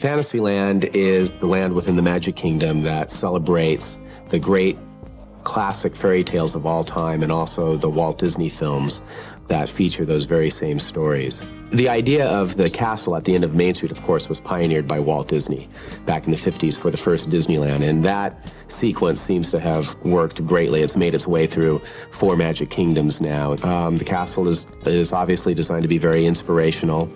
Fantasyland is the land within the Magic Kingdom that celebrates the great classic fairy tales of all time and also the Walt Disney films that feature those very same stories. The idea of the castle at the end of Main Street, of course, was pioneered by Walt Disney back in the 50s for the first Disneyland, and that sequence seems to have worked greatly. It's made its way through 4 Magic Kingdoms now. The castle is obviously designed to be very inspirational,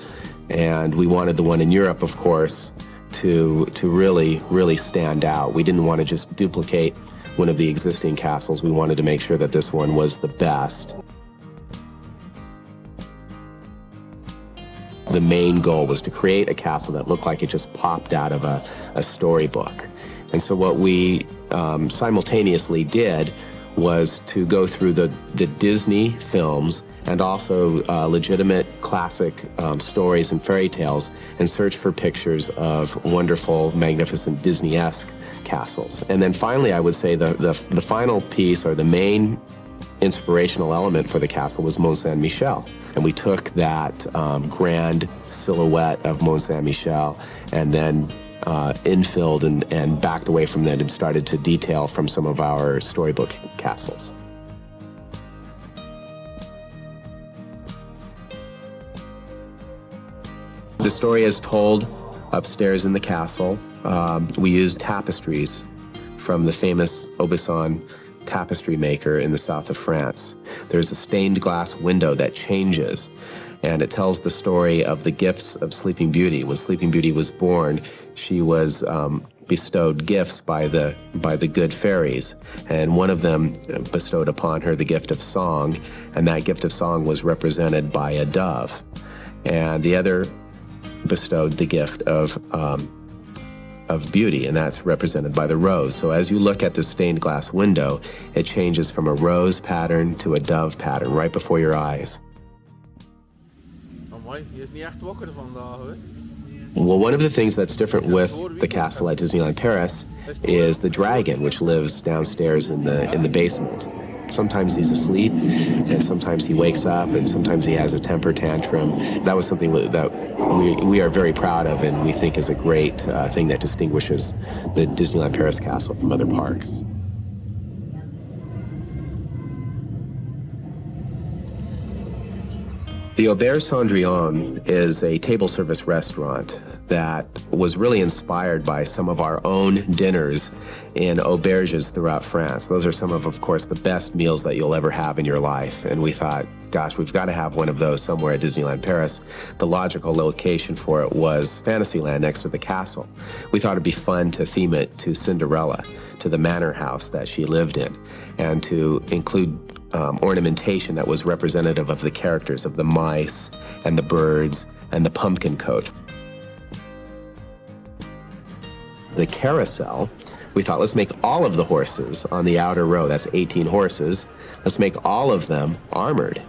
and we wanted the one in Europe, of course, to really stand out. We didn't want to just duplicate one of the existing castles. We wanted to make sure that this one was the best. The main goal was to create a castle that looked like it just popped out of a storybook. And so what we simultaneously did was to go through the Disney films and also legitimate classic stories and fairy tales and search for pictures of wonderful, magnificent Disney-esque castles. And then finally, I would say the final piece, or the main inspirational element for the castle, was Mont Saint-Michel. And we took that grand silhouette of Mont Saint-Michel and then infilled and backed away from that and started to detail from some of our storybook castles. The story is told upstairs in the castle. We used tapestries from the famous Aubusson tapestry maker in the south of France. There's a stained glass window that changes, and it tells the story of the gifts of Sleeping Beauty. When Sleeping Beauty was born, she was bestowed gifts by the good fairies, and one of them bestowed upon her the gift of song, and that gift of song was represented by a dove, and the other bestowed the gift of beauty, and that's represented by the rose. So as you look at the stained glass window, it changes from a rose pattern to a dove pattern right before your eyes. Well, one of the things that's different with the castle at Disneyland Paris is the dragon, which lives downstairs in the basement. Sometimes he's asleep, and sometimes he wakes up, and sometimes he has a temper tantrum. That was something that we are very proud of, and we think is a great thing that distinguishes the Disneyland Paris castle from other parks. The Auberge Cendrillon is a table service restaurant that was really inspired by some of our own dinners in auberges throughout France. Those are some of course, the best meals that you'll ever have in your life. And we thought, gosh, we've got to have one of those somewhere at Disneyland Paris. The logical location for it was Fantasyland next to the castle. We thought it'd be fun to theme it to Cinderella, to the manor house that she lived in, and to include ornamentation that was representative of the characters, of the mice and the birds and the pumpkin coach. The carousel, we thought, let's make all of the horses on the outer row, that's 18 horses, let's make all of them armored.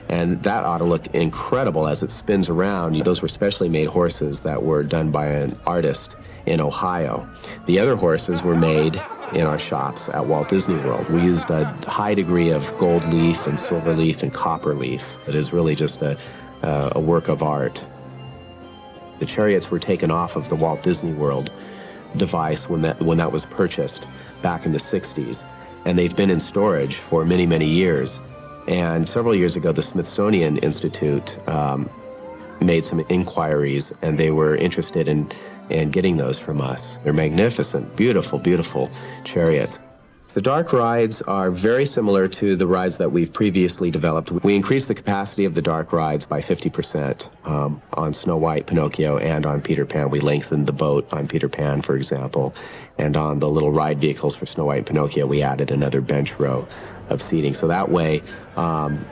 And that ought to look incredible as it spins around. Those were specially made horses that were done by an artist in Ohio. The other horses were made in our shops at Walt Disney World. We used a high degree of gold leaf and silver leaf and copper leaf. It is really just a work of art. The chariots were taken off of the Walt Disney World device when that was purchased back in the 60s, and they've been in storage for many, many years. And several years ago, the Smithsonian Institute made some inquiries, and they were interested in getting those from us. They're magnificent, beautiful, beautiful chariots. The dark rides are very similar to the rides that we've previously developed. We increased the capacity of the dark rides by 50% on Snow White, Pinocchio, and on Peter Pan. We lengthened the boat on Peter Pan, for example, and on the little ride vehicles for Snow White and Pinocchio, we added another bench row of seating. So that way,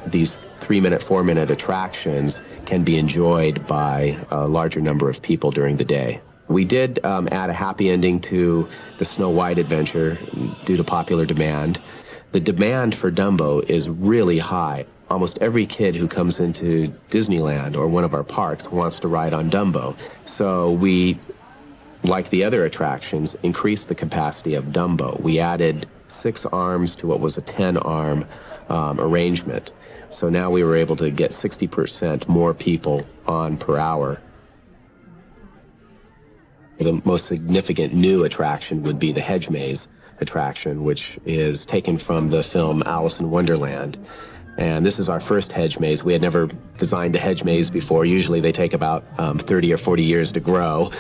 these 3-minute, 4-minute attractions can be enjoyed by a larger number of people during the day. We did add a happy ending to the Snow White adventure due to popular demand. The demand for Dumbo is really high. Almost every kid who comes into Disneyland or one of our parks wants to ride on Dumbo. So we, like the other attractions, increased the capacity of Dumbo. We added 6 arms to what was a 10-arm arrangement. So now we were able to get 60% more people on per hour. The most significant new attraction would be the hedge maze attraction, which is taken from the film Alice in Wonderland. And this is our first hedge maze. We had never designed a hedge maze before. Usually they take about 30 or 40 years to grow.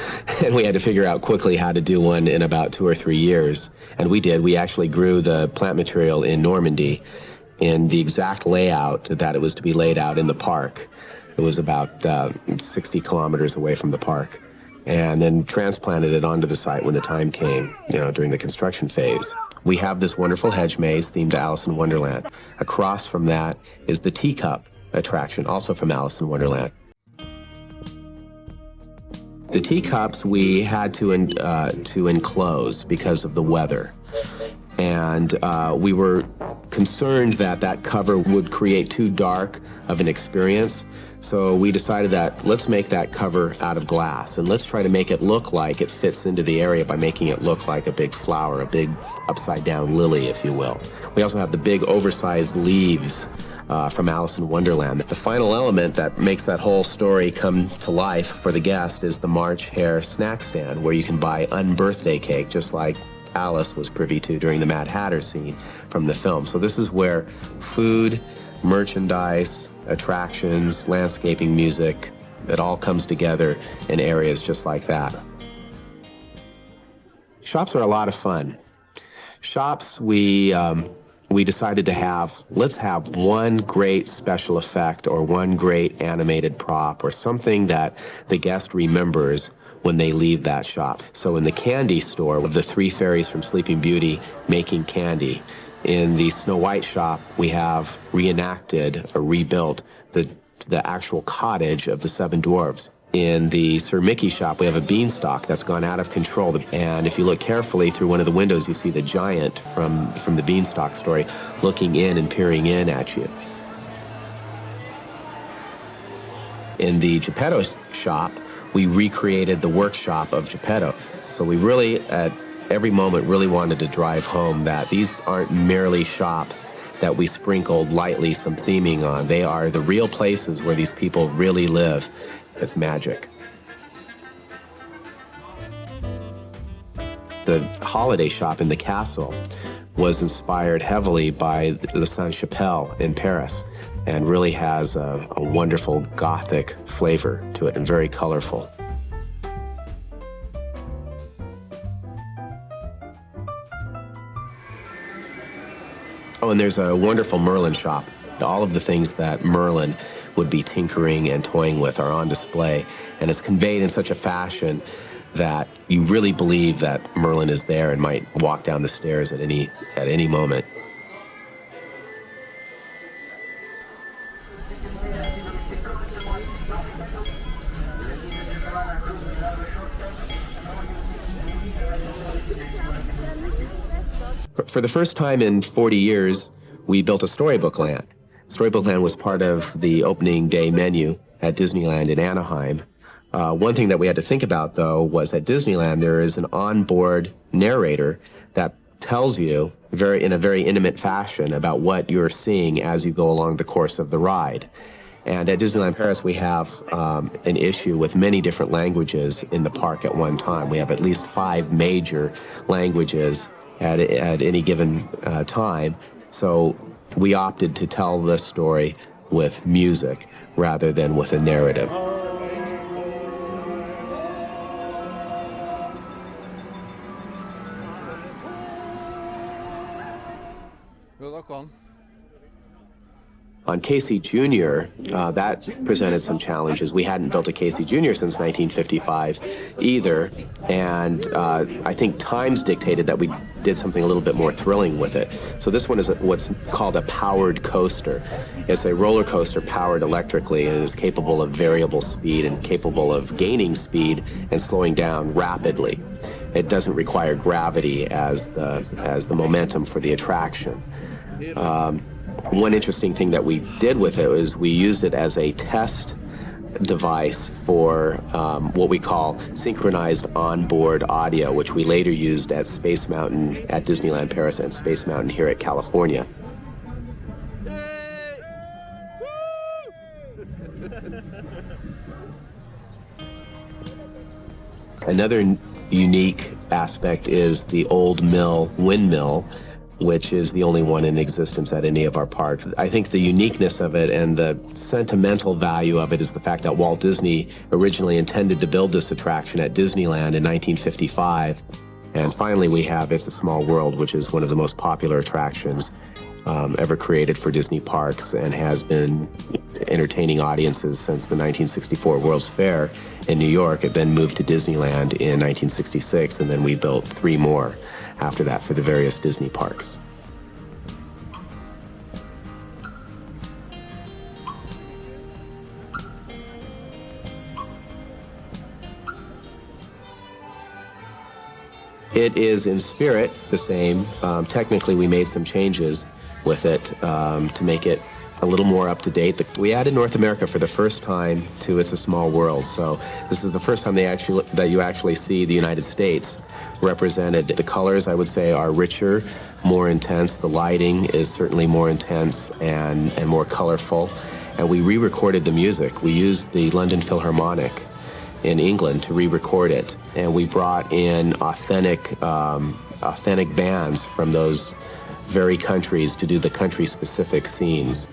And we had to figure out quickly how to do one in about 2 or 3 years. And we did. We actually grew the plant material in Normandy in the exact layout that it was to be laid out in the park. It was about 60 kilometers away from the park. And then transplanted it onto the site when the time came, during the construction phase. We have this wonderful hedge maze themed to Alice in Wonderland. Across from that is the teacup attraction, also from Alice in Wonderland. The teacups we had to enclose because of the weather. And we were concerned that that cover would create too dark of an experience. So we decided that let's make that cover out of glass, and let's try to make it look like it fits into the area by making it look like a big flower, a big upside-down lily, if you will. We also have the big oversized leaves from Alice in Wonderland. The final element that makes that whole story come to life for the guest is the March Hare snack stand, where you can buy unbirthday cake, just like Alice was privy to during the Mad Hatter scene from the film. So this is where food, merchandise, attractions, landscaping, music, it all comes together in areas just like that. Shops are a lot of fun. Shops, we decided to let's have one great special effect or one great animated prop or something that the guest remembers when they leave that shop. So in the candy store with the 3 fairies from Sleeping Beauty making candy, in the Snow White shop, we have reenacted or rebuilt the actual cottage of the 7 dwarves. In the Sir Mickey shop, we have a beanstalk that's gone out of control. And if you look carefully through one of the windows, you see the giant from the beanstalk story looking in and peering in at you. In the Geppetto shop, we recreated the workshop of Geppetto. So we really, at every moment, really wanted to drive home that these aren't merely shops that we sprinkled lightly some theming on. They are the real places where these people really live. It's magic. The holiday shop in the castle was inspired heavily by the Sainte-Chapelle in Paris and really has a wonderful Gothic flavor to it and very colorful. Oh, and there's a wonderful Merlin shop. All of the things that Merlin would be tinkering and toying with are on display, and it's conveyed in such a fashion that you really believe that Merlin is there and might walk down the stairs at any moment. For the first time in 40 years, we built a Storybook Land. Storybook Land was part of the opening day menu at Disneyland in Anaheim. One thing that we had to think about, though, was at Disneyland there is an onboard narrator that tells you in a very intimate fashion about what you're seeing as you go along the course of the ride. And at Disneyland Paris, we have an issue with many different languages in the park at one time. We have at least 5 major languages at any given time. So we opted to tell the story with music rather than with a narrative. On Casey Jr., that presented some challenges. We hadn't built a Casey Jr. since 1955 either, and I think times dictated that we did something a little bit more thrilling with it. So this one is what's called a powered coaster. It's a roller coaster powered electrically and is capable of variable speed and capable of gaining speed and slowing down rapidly. It doesn't require gravity as the momentum for the attraction. One interesting thing that we did with it was we used it as a test device for what we call synchronized onboard audio, which we later used at Space Mountain at Disneyland Paris and Space Mountain here at California. Another unique aspect is the old mill windmill, which is the only one in existence at any of our parks. I think the uniqueness of it and the sentimental value of it is the fact that Walt Disney originally intended to build this attraction at Disneyland in 1955. And finally, we have It's a Small World, which is one of the most popular attractions ever created for Disney parks and has been entertaining audiences since the 1964 World's Fair in New York. It then moved to Disneyland in 1966, and then we built 3 more after that for the various Disney parks. It is in spirit the same. Technically, we made some changes with it to make it a little more up to date. We added North America for the first time to It's a Small World. So this is the first time that you actually see the United States represented. The colors, I would say, are richer, more intense. The lighting is certainly more intense and more colorful. And we re-recorded the music. We used the London Philharmonic in England to re-record it. And we brought in authentic bands from those very countries to do the country-specific scenes.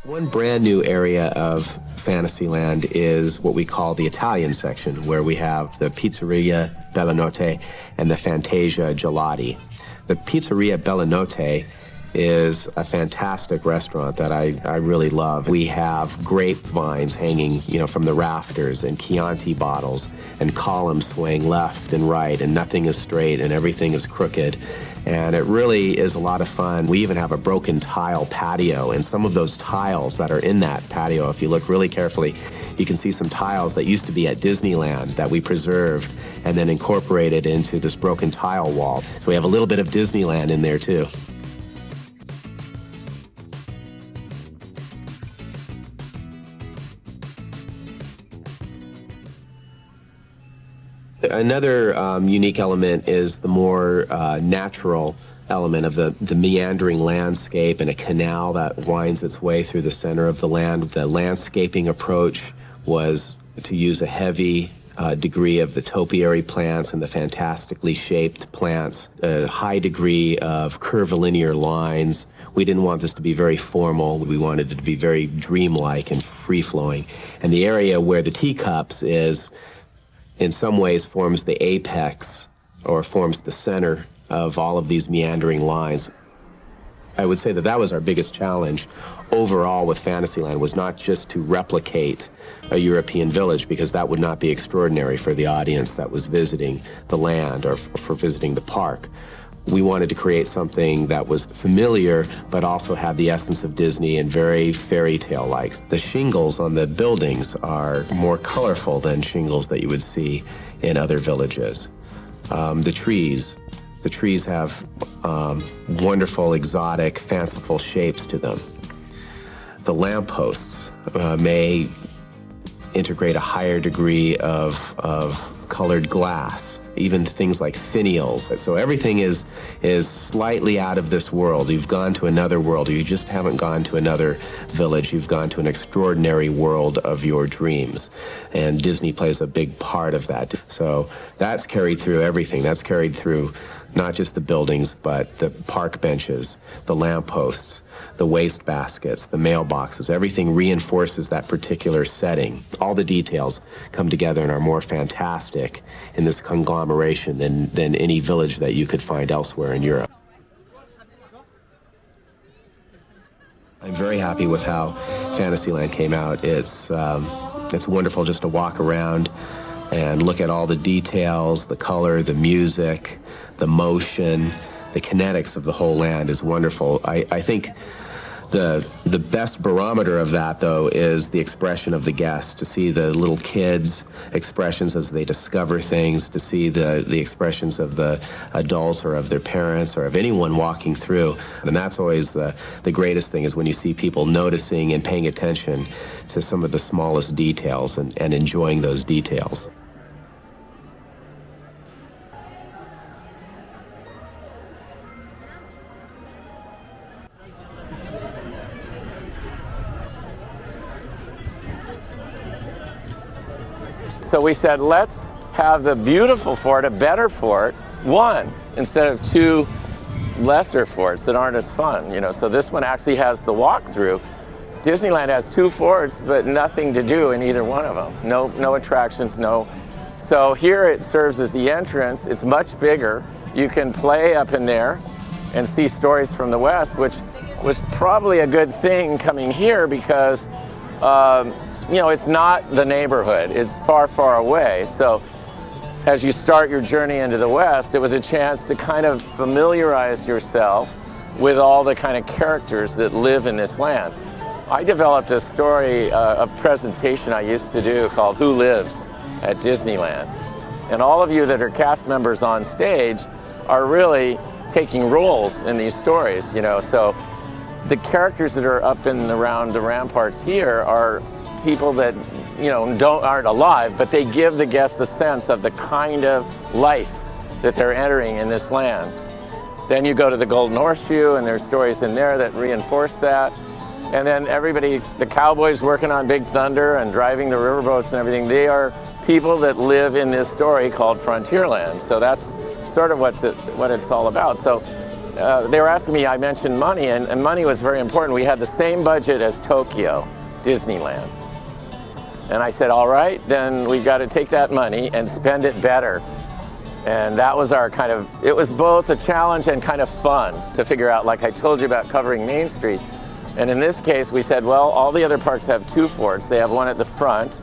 One brand new area of Fantasyland is what we call the Italian section, where we have the Pizzeria Bellanotte and the Fantasia Gelati. The Pizzeria Bellanotte is a fantastic restaurant that I really love. We have grapevines hanging, from the rafters, and Chianti bottles, and columns swaying left and right, and nothing is straight and everything is crooked. And it really is a lot of fun. We even have a broken tile patio, and some of those tiles that are in that patio, if you look really carefully, you can see some tiles that used to be at Disneyland that we preserved and then incorporated into this broken tile wall. So we have a little bit of Disneyland in there too. Another unique element is the more natural element of the meandering landscape and a canal that winds its way through the center of the land. The landscaping approach was to use a heavy degree of the topiary plants and the fantastically shaped plants, a high degree of curvilinear lines. We didn't want this to be very formal. We wanted it to be very dreamlike and free-flowing. And the area where the teacups is, in some ways, forms the apex or forms the center of all of these meandering lines. I would say that was our biggest challenge overall with Fantasyland, was not just to replicate a European village, because that would not be extraordinary for the audience that was visiting the land or for visiting the park. We wanted to create something that was familiar, but also had the essence of Disney and very fairy tale-like. The shingles on the buildings are more colorful than shingles that you would see in other villages. The trees have wonderful, exotic, fanciful shapes to them. The lampposts may integrate a higher degree of colored glass, even things like finials. So everything is slightly out of this world. You've gone to another world. You just haven't gone to another village. You've gone to an extraordinary world of your dreams. And Disney plays a big part of that. So that's carried through everything. That's carried through not just the buildings, but the park benches, the lampposts, the waste baskets, the mailboxes. Everything reinforces that particular setting. All the details come together and are more fantastic in this conglomeration than any village that you could find elsewhere in Europe. I'm very happy with how Fantasyland came out. It's wonderful just to walk around and look at all the details, the color, the music, the motion, the kinetics of the whole land is wonderful. I think the best barometer of that, though, is the expression of the guests, to see the little kids' expressions as they discover things, to see the expressions of the adults or of their parents or of anyone walking through. And that's always the greatest thing, is when you see people noticing and paying attention to some of the smallest details and enjoying those details. So we said, let's have the beautiful fort, a better fort, one, instead of two lesser forts that aren't as fun, you know. So this one actually has the walkthrough. Disneyland has two forts, but nothing to do in either one of them. No attractions, no. So here it serves as the entrance. It's much bigger. You can play up in there and see stories from the West, which was probably a good thing coming here because, you know, it's not the neighborhood. It's far, far away. So as you start your journey into the West, it was a chance to kind of familiarize yourself with all the kind of characters that live in this land. I developed a story, a presentation I used to do called Who Lives at Disneyland. And all of you that are cast members on stage are really taking roles in these stories, you know. So the characters that are up and around the ramparts here are people that, you know, aren't alive, but they give the guests a sense of the kind of life that they're entering in this land. Then you go to the Golden Horseshoe, and there's stories in there that reinforce that. And then everybody, the cowboys working on Big Thunder and driving the riverboats and everything, they are people that live in this story called Frontierland. So that's sort of what it's all about. So they were asking me, I mentioned money, and money was very important. We had the same budget as Tokyo, Disneyland. And I said, all right, then we've got to take that money and spend it better. And that was our kind of, it was both a challenge and kind of fun to figure out, like I told you about covering Main Street. And in this case, we said, well, all the other parks have two forts. They have one at the front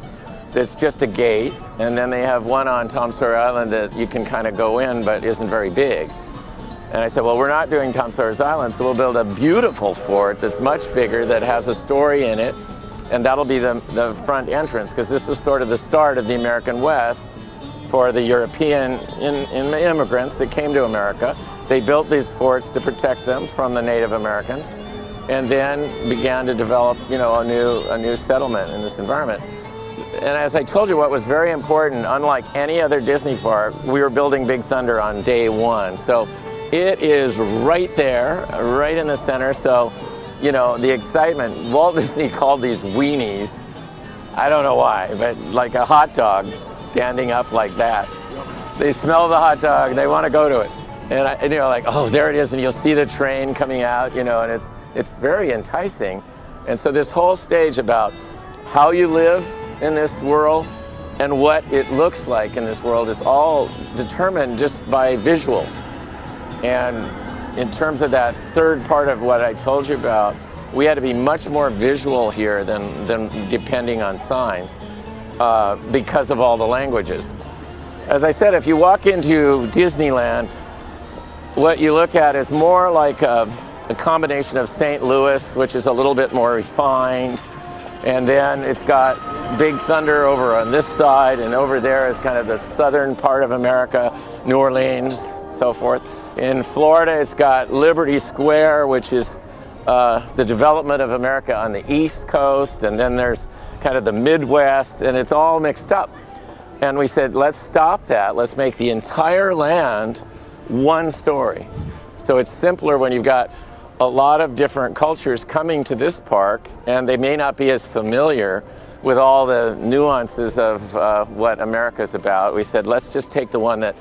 that's just a gate, and then they have one on Tom Sawyer Island that you can kind of go in, but isn't very big. And I said, well, we're not doing Tom Sawyer's Island, so we'll build a beautiful fort that's much bigger, that has a story in it, and that'll be the front entrance, because this was sort of the start of the American West for the European immigrants that came to America. They built these forts to protect them from the Native Americans, and then began to develop, you know, a new settlement in this environment. And as I told you, what was very important, unlike any other Disney park, we were building Big Thunder on day one. So it is right there, right in the center. So, you know, the excitement, Walt Disney called these weenies, I don't know why, but like a hot dog standing up like that. They smell the hot dog, they want to go to it. And you're like, oh, there it is, and you'll see the train coming out, you know, and it's very enticing. And so this whole stage about how you live in this world and what it looks like in this world is all determined just by visual. And in terms of that third part of what I told you about, we had to be much more visual here than depending on signs because of all the languages. As I said, if you walk into Disneyland, what you look at is more like a combination of St. Louis, which is a little bit more refined, and then it's got Big Thunder over on this side, and over there is kind of the southern part of America, New Orleans, so forth. In Florida, it's got Liberty Square, which is the development of America on the East Coast, and then there's kind of the Midwest, and it's all mixed up. And we said, let's stop that. Let's make the entire land one story. So it's simpler when you've got a lot of different cultures coming to this park, and they may not be as familiar with all the nuances of what America's about. We said, let's just take the one that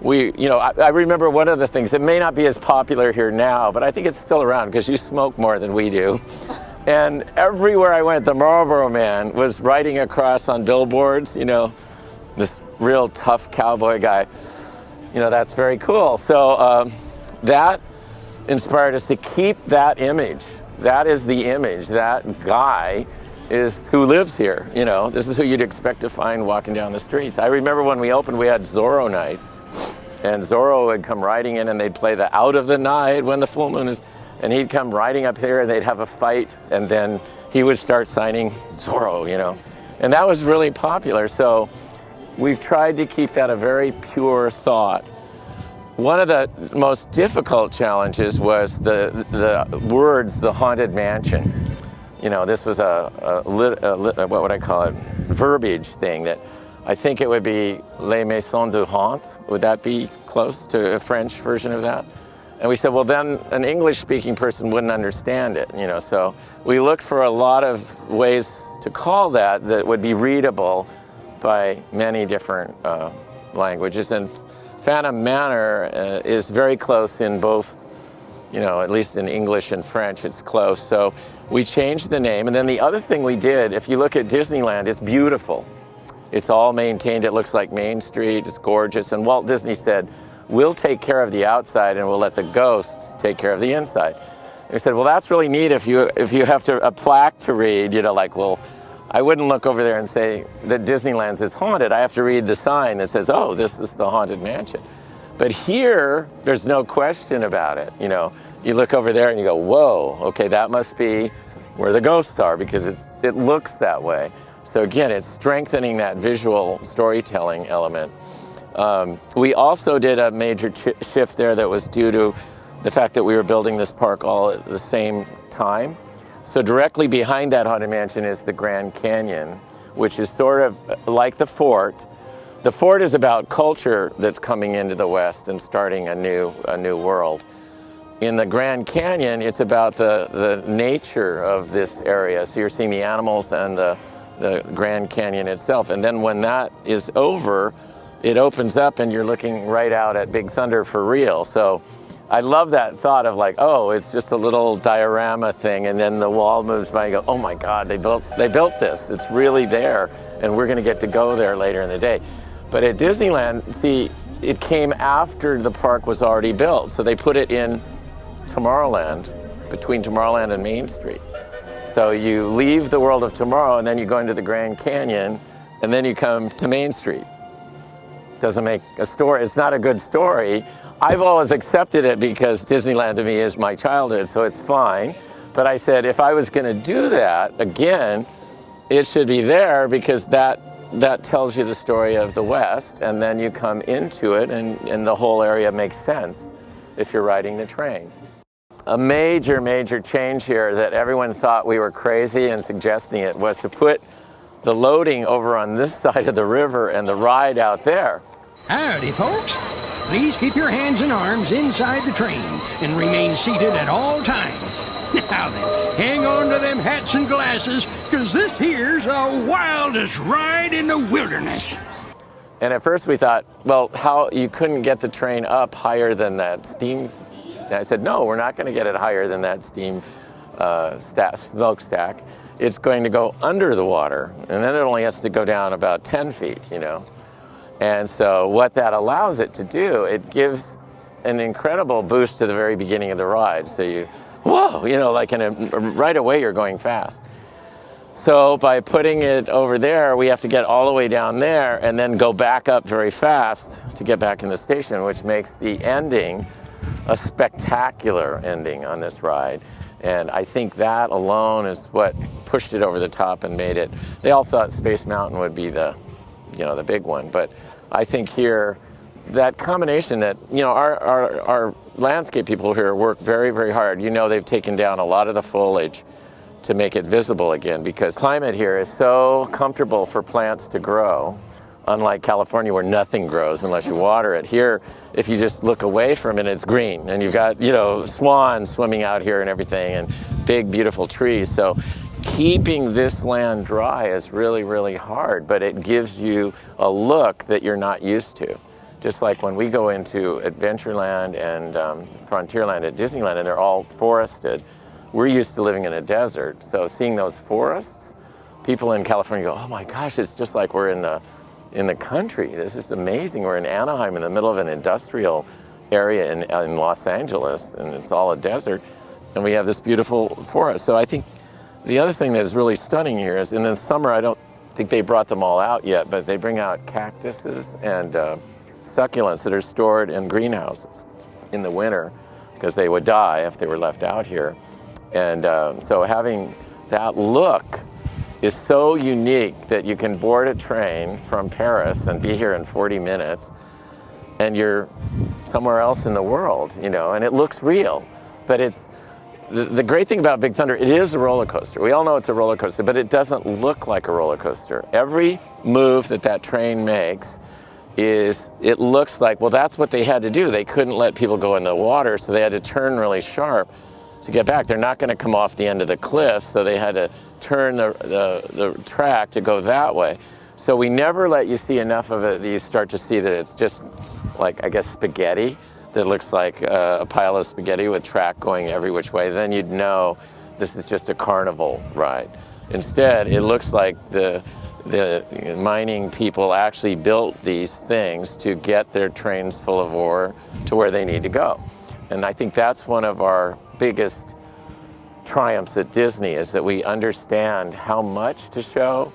I remember one of the things, it may not be as popular here now, but I think it's still around because you smoke more than we do. And everywhere I went, the Marlboro Man was riding across on billboards, you know, this real tough cowboy guy. You know, that's very cool. So that inspired us to keep that image. That is the image. That guy is who lives here. You know, this is who you'd expect to find walking down the streets. I remember when we opened, we had Zorro nights, and Zorro would come riding in, and they'd play the Out of the Night when the full moon is, and he'd come riding up here, and they'd have a fight, and then he would start signing Zorro, you know, and that was really popular. So we've tried to keep that a very pure thought. One of the most difficult challenges was the words, the Haunted Mansion. You know, this was what would I call it, verbiage thing that I think it would be Les Maisons du Haunt. Would that be close to a French version of that? And we said, well, then an English-speaking person wouldn't understand it, you know. So we looked for a lot of ways to call that would be readable by many different languages. And Phantom Manor is very close in both, at least in English and French, it's close. So we changed the name. And then the other thing we did, if you look at Disneyland, it's beautiful. It's all maintained. It looks like Main Street. It's gorgeous. And Walt Disney said, we'll take care of the outside and we'll let the ghosts take care of the inside. And we said, well, that's really neat if you have a plaque to read, well, I wouldn't look over there and say that Disneyland's is haunted. I have to read the sign that says, oh, this is the Haunted Mansion. But here, there's no question about it. You look over there and you go, whoa, okay, that must be where the ghosts are, because it looks that way. So again, it's strengthening that visual storytelling element. We also did a major shift there that was due to the fact that we were building this park all at the same time. So directly behind that Haunted Mansion is the Grand Canyon, which is sort of like the fort. The fort is about culture that's coming into the West and starting a new world. In the Grand Canyon, it's about the nature of this area. So you're seeing the animals and the Grand Canyon itself. And then when that is over, it opens up and you're looking right out at Big Thunder for real. So I love that thought of oh, it's just a little diorama thing, and then the wall moves by and you go, oh my God, they built this. It's really there, and we're gonna get to go there later in the day. But at Disneyland, see, it came after the park was already built. So they put it in Tomorrowland, between Tomorrowland and Main Street. So you leave the world of tomorrow and then you go into the Grand Canyon and then you come to Main Street. Doesn't make a story, it's not a good story. I've always accepted it because Disneyland to me is my childhood, so it's fine. But I said, if I was gonna do that, again, it should be there because that tells you the story of the West, and then you come into it and the whole area makes sense if you're riding the train. A major change here that everyone thought we were crazy and suggesting it was to put the loading over on this side of the river and the ride out there. Howdy, folks. Please keep your hands and arms inside the train and remain seated at all times. Now then, hang on to them hats and glasses, because this here's the wildest ride in the wilderness. And at first we thought, well, how you couldn't get the train up higher than that steam. And I said, no, we're not going to get it higher than that steam smokestack. It's going to go under the water, and then it only has to go down about 10 feet, And so what that allows it to do, it gives an incredible boost to the very beginning of the ride. So you, whoa, right away you're going fast. So by putting it over there, we have to get all the way down there and then go back up very fast to get back in the station, which makes the ending a spectacular ending on this ride. And I think that alone is what pushed it over the top and made it. They all thought Space Mountain would be the big one, but I think here, that combination that, our landscape people here work very, very hard. They've taken down a lot of the foliage to make it visible again, because climate here is so comfortable for plants to grow, unlike California where nothing grows unless you water it. Here, if you just look away from it, it's green, and you've got, swans swimming out here and everything, and big, beautiful trees. So keeping this land dry is really, really hard, but it gives you a look that you're not used to. Just like when we go into Adventureland and Frontierland at Disneyland, and they're all forested, we're used to living in a desert. So seeing those forests, people in California go, oh my gosh, it's just like we're in the country. This is amazing. We're in Anaheim in the middle of an industrial area in Los Angeles, and it's all a desert, and we have this beautiful forest. So I think the other thing that is really stunning here is in the summer, I don't think they brought them all out yet, but they bring out cactuses and succulents that are stored in greenhouses in the winter because they would die if they were left out here. And so having that look is so unique that you can board a train from Paris and be here in 40 minutes and you're somewhere else in the world, and it looks real. But it's the great thing about Big Thunder, it is a roller coaster. We all know it's a roller coaster, but it doesn't look like a roller coaster. Every move that train makes it looks like, well, that's what they had to do. They couldn't let people go in the water, so they had to turn really sharp to get back. They're not going to come off the end of the cliff, so they had to turn the track to go that way. So we never let you see enough of it that you start to see that it's just like, I guess, spaghetti that looks like a pile of spaghetti with track going every which way. Then you'd know this is just a carnival ride. Instead, it looks like the mining people actually built these things to get their trains full of ore to where they need to go. And I think that's one of our biggest triumphs at Disney, is that we understand how much to show.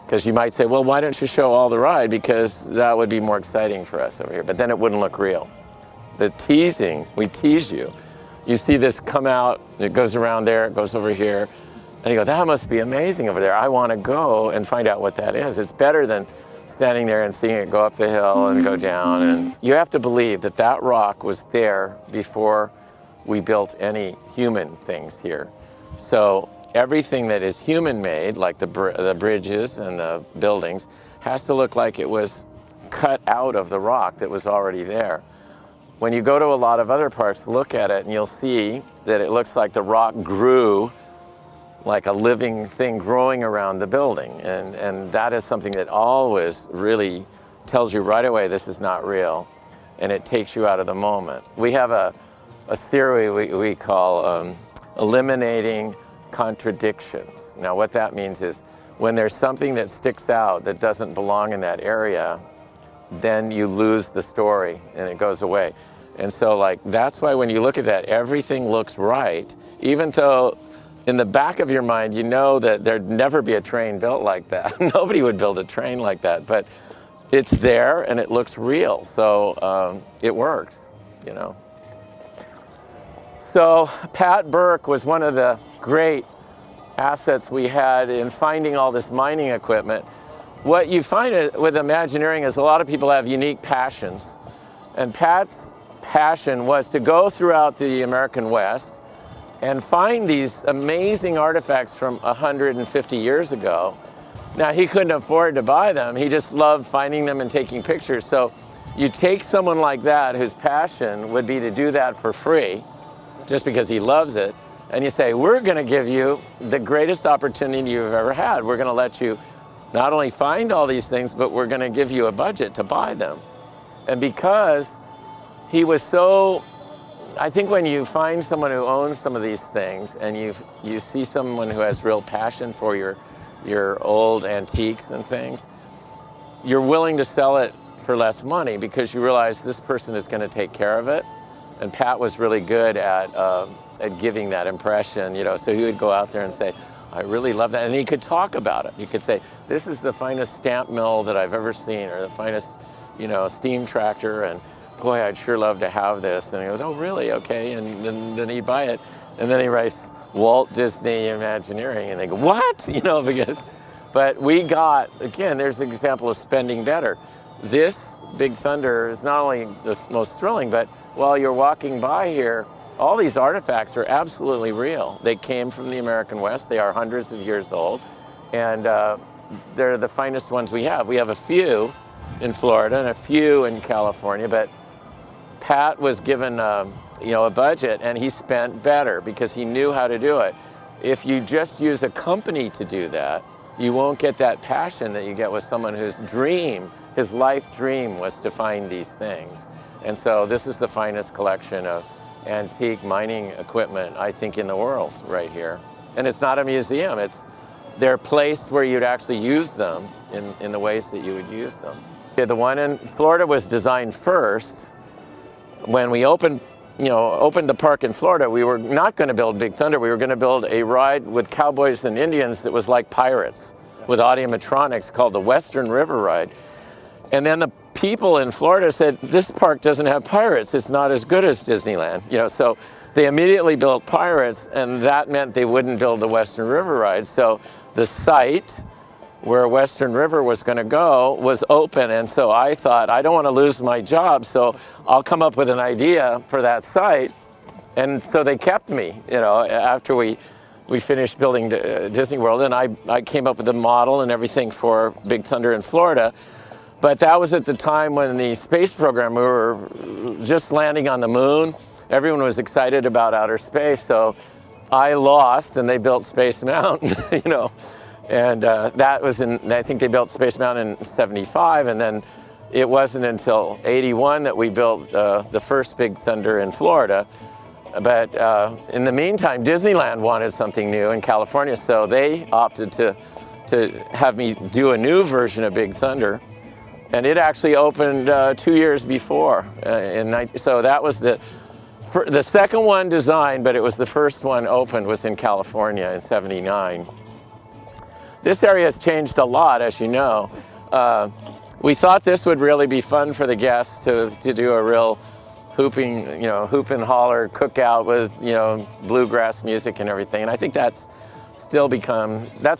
Because you might say, well, why don't you show all the ride? Because that would be more exciting for us over here. But then it wouldn't look real. The teasing, we tease you. You see this come out, it goes around there, it goes over here. And you go, that must be amazing over there. I want to go and find out what that is. It's better than standing there and seeing it go up the hill and go down. And you have to believe that that rock was there before we built any human things here. So everything that is human-made, like the bridges and the buildings, has to look like it was cut out of the rock that was already there. When you go to a lot of other parks, look at it and you'll see that it looks like the rock grew like a living thing growing around the building. And that is something that always really tells you right away this is not real, and it takes you out of the moment. We have a theory we call eliminating contradictions. Now what that means is when there's something that sticks out that doesn't belong in that area, then you lose the story and it goes away. And so like that's why when you look at that, everything looks right, even though in the back of your mind you know that there'd never be a train built like that. Nobody would build a train like that, but it's there and it looks real, so it works, you know. So Pat Burke was one of the great assets we had in finding all this mining equipment. What you find with Imagineering is a lot of people have unique passions. And Pat's passion was to go throughout the American West and find these amazing artifacts from 150 years ago. Now, he couldn't afford to buy them. He just loved finding them and taking pictures. So you take someone like that whose passion would be to do that for free, just because he loves it, and you say, we're gonna give you the greatest opportunity you've ever had. We're gonna let you not only find all these things, but we're gonna give you a budget to buy them. And because he was so, I think when you find someone who owns some of these things and you see someone who has real passion for your old antiques and things, you're willing to sell it for less money because you realize this person is gonna take care of it. And Pat was really good at giving that impression, you know, so he would go out there and say, I really love that. And he could talk about it. He could say, this is the finest stamp mill that I've ever seen, or the finest, you know, steam tractor, and boy, I'd sure love to have this. And he goes, oh, really? Okay. And then he'd buy it. And then he writes Walt Disney Imagineering, and they go, what? You know, but we got, again, there's an example of spending better. This Big Thunder is not only the most thrilling, but while you're walking by here, all these artifacts are absolutely real. They came from the American West. They are hundreds of years old, and they're the finest ones we have. We have a few in Florida and a few in California, but Pat was given a budget, and he spent better because he knew how to do it. If you just use a company to do that, you won't get that passion that you get with someone whose dream, his life dream, was to find these things. And so this is the finest collection of antique mining equipment, I think, in the world right here. And it's not a museum, they're placed where you'd actually use them in the ways that you would use them. Yeah, the one in Florida was designed first. When we opened the park in Florida, we were not going to build Big Thunder. We were going to build a ride with cowboys and Indians that was like Pirates, with audiomatronics, called the Western River Ride. And then the people in Florida said, this park doesn't have pirates. It's not as good as Disneyland. You know, so they immediately built Pirates, and that meant they wouldn't build the Western River Ride. So the site where Western River was going to go was open, and so I thought, I don't want to lose my job, so I'll come up with an idea for that site. And so they kept me, you know, after we finished building Disney World, and I came up with the model and everything for Big Thunder in Florida. But that was at the time when the space program, we were just landing on the moon. Everyone was excited about outer space, so I lost and they built Space Mountain, you know. And that was I think they built Space Mountain in '75, and then it wasn't until '81 that we built the first Big Thunder in Florida. But in the meantime, Disneyland wanted something new in California, so they opted to have me do a new version of Big Thunder. And it actually opened 2 years before. So that was the second one designed, but it was the first one opened was in California in '79. This area has changed a lot, as you know. We thought this would really be fun for the guests to do a real hoop and holler cookout with, bluegrass music and everything. And I think that's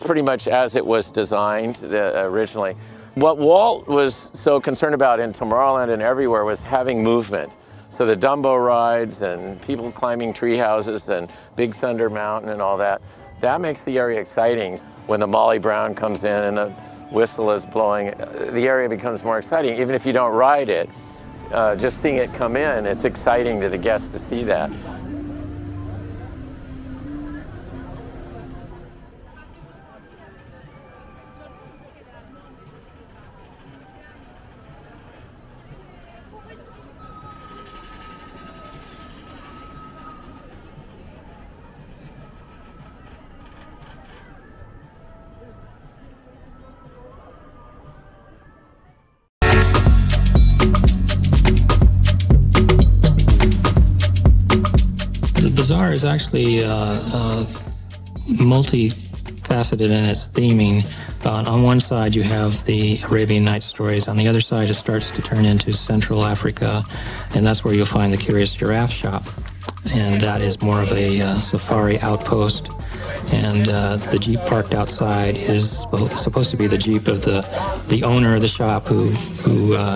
pretty much as it was designed originally. What Walt was so concerned about in Tomorrowland and everywhere was having movement. So the Dumbo rides and people climbing tree houses and Big Thunder Mountain and all that, that makes the area exciting. When the Molly Brown comes in and the whistle is blowing, the area becomes more exciting. Even if you don't ride it, just seeing it come in, it's exciting to the guests to see that. The bazaar is actually multifaceted in its theming. On one side you have the Arabian Nights stories. On the other side it starts to turn into Central Africa, and that's where you'll find the Curious Giraffe Shop. And that is more of a safari outpost. And the Jeep parked outside is supposed to be the Jeep of the owner of the shop who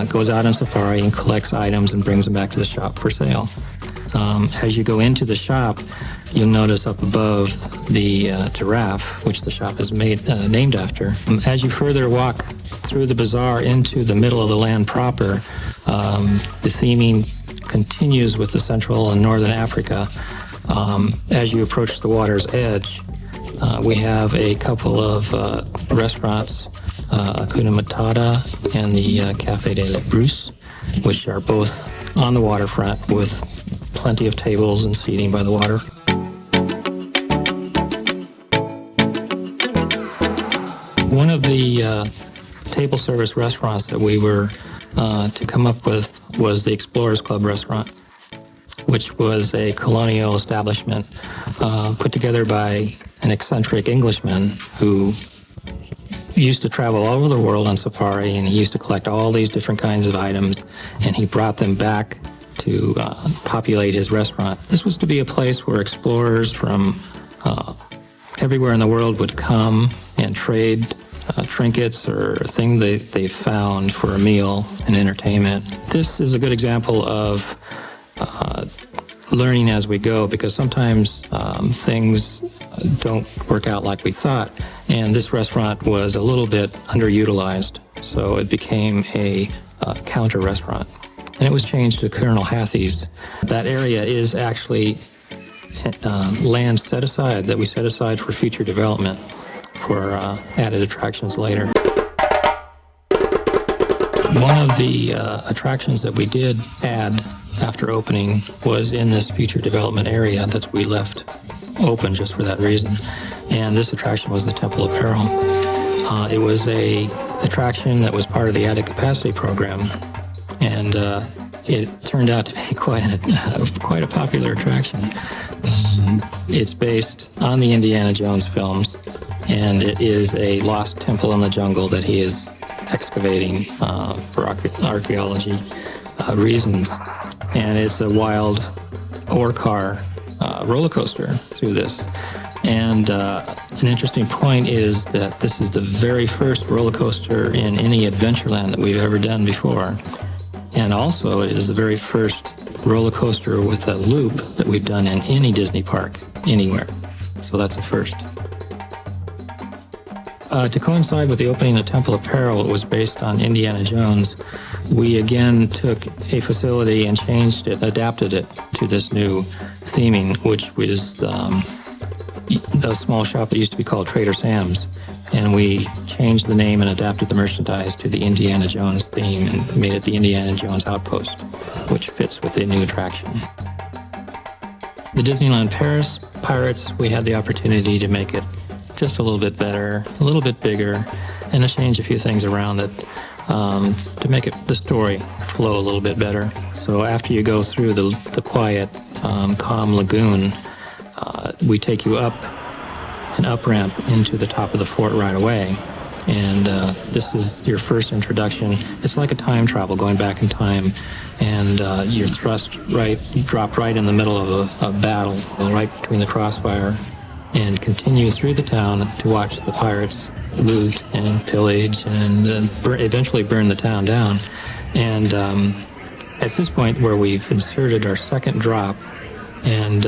goes out on safari and collects items and brings them back to the shop for sale. As you go into the shop, you'll notice up above the giraffe, which the shop is named after. As you further walk through the bazaar into the middle of the land proper, the theming continues with the Central and Northern Africa. As you approach the water's edge, we have a couple of restaurants, Hakuna Matata and the Café de la Brousse, which are both on the waterfront with plenty of tables and seating by the water. One of the table service restaurants that we were to come up with was the Explorers Club restaurant, which was a colonial establishment put together by an eccentric Englishman who used to travel all over the world on safari, and he used to collect all these different kinds of items, and he brought them back to populate his restaurant. This was to be a place where explorers from everywhere in the world would come and trade trinkets or things they found for a meal and entertainment. This is a good example of learning as we go, because sometimes things don't work out like we thought, and this restaurant was a little bit underutilized, so it became a counter restaurant. And it was changed to Colonel Hathie's. That area is actually land set aside, that we set aside for future development for added attractions later. One of the attractions that we did add after opening was in this future development area that we left open just for that reason. And this attraction was the Temple of Peril. It was a attraction that was part of the added capacity program, and it turned out to be quite a popular attraction. It's based on the Indiana Jones films, and it is a lost temple in the jungle that he is excavating for archaeology reasons. And it's a wild ore car roller coaster through this. And an interesting point is that this is the very first roller coaster in any Adventureland that we've ever done before. And also it is the very first roller coaster with a loop that we've done in any Disney park anywhere. So that's a first. To coincide with the opening of Temple of Peril, it was based on Indiana Jones. We again took a facility and changed it, adapted it to this new theming, which was the small shop that used to be called Trader Sam's. and we changed the name and adapted the merchandise to the Indiana Jones theme and made it the Indiana Jones Outpost, which fits with the new attraction. The Disneyland Paris Pirates, we had the opportunity to make it just a little bit better, a little bit bigger, and to change a few things around it to make the story flow a little bit better. So after you go through the quiet, calm lagoon, we take you up an up-ramp into the top of the fort right away. And this is your first introduction. It's like a time travel, going back in time. And you're dropped right in the middle of a battle, right between the crossfire, and continue through the town to watch the pirates loot and pillage and eventually burn the town down. And at this point where we've inserted our second drop, and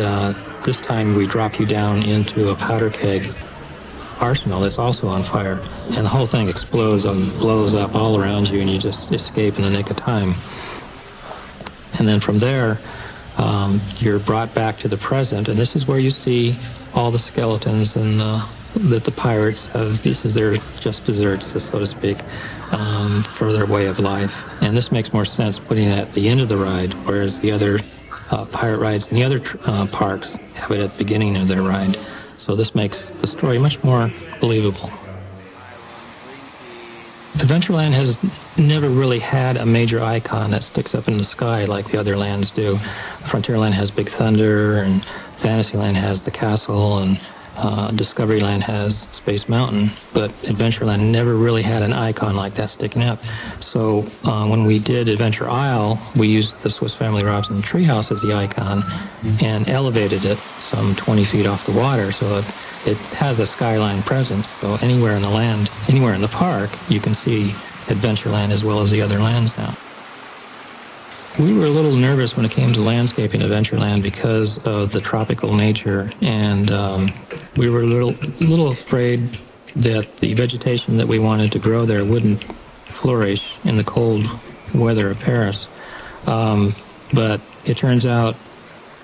this time we drop you down into a powder keg arsenal that's also on fire, and the whole thing explodes and blows up all around you, and you just escape in the nick of time. And then from there, you're brought back to the present, and this is where you see all the skeletons and that the pirates have. This is their just desserts, so to speak, for their way of life. And this makes more sense putting it at the end of the ride, whereas the other pirate rides in the other parks have it at the beginning of their ride. So this makes the story much more believable. Adventureland has never really had a major icon that sticks up in the sky like the other lands do. Frontierland has Big Thunder, and Fantasyland has the castle, and Discoveryland has Space Mountain, but Adventureland never really had an icon like that sticking up. So when we did Adventure Isle, we used the Swiss Family Robinson Treehouse as the icon and elevated it some 20 feet off the water, so it has a skyline presence. So anywhere in the land, anywhere in the park, you can see Adventureland as well as the other lands now. We were a little nervous when it came to landscaping Adventureland because of the tropical nature, and we were a little afraid that the vegetation that we wanted to grow there wouldn't flourish in the cold weather of Paris. But it turns out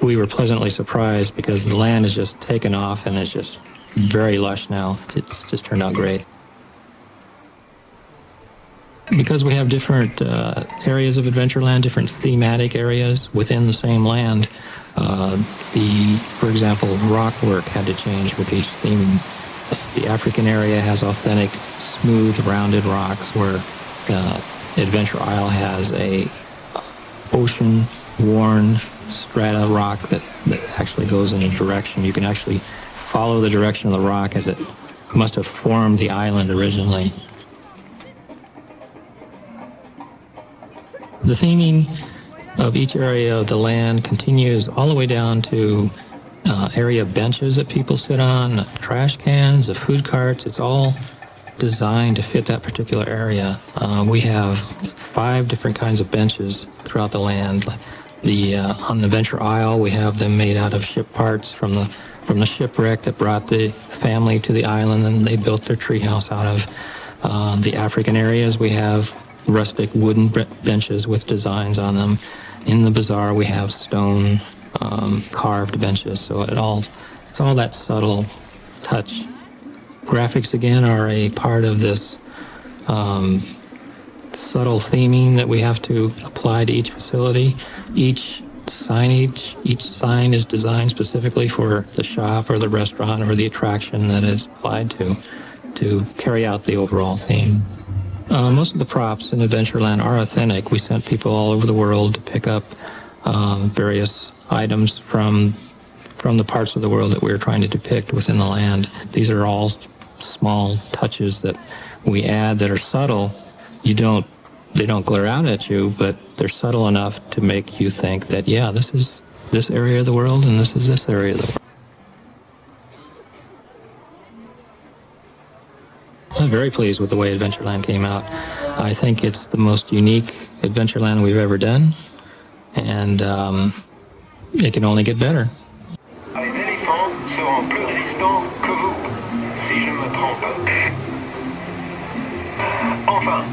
we were pleasantly surprised because the land has just taken off and is just very lush now. It's just turned out great. Because we have different areas of Adventureland, different thematic areas within the same land, for example, rock work had to change with each theme. The African area has authentic, smooth, rounded rocks, where Adventure Isle has a ocean-worn strata rock that actually goes in a direction. You can actually follow the direction of the rock as it must have formed the island originally. The theming of each area of the land continues all the way down to area benches that people sit on, trash cans, the food carts. It's all designed to fit that particular area. We have 5 different kinds of benches throughout the land. On the Adventure Isle, we have them made out of ship parts from the shipwreck that brought the family to the island, and they built their treehouse out of. The African areas, we have rustic wooden benches with designs on them. In the bazaar, we have stone carved benches. So it's all that subtle touch. Graphics, again, are a part of this subtle theming that we have to apply to each facility. Each sign is designed specifically for the shop or the restaurant or the attraction that it's applied to carry out the overall theme. Most of the props in Adventureland are authentic. We sent people all over the world to pick up various items from the parts of the world that we were trying to depict within the land. These are all small touches that we add that are subtle. They don't glare out at you, but they're subtle enough to make you think that, yeah, this is this area of the world and this is this area of the world. I'm very pleased with the way Adventureland came out. I think it's the most unique Adventureland we've ever done, and it can only get better. Les éléphants seront plus résistants que vous, si je ne me trompe. Enfin.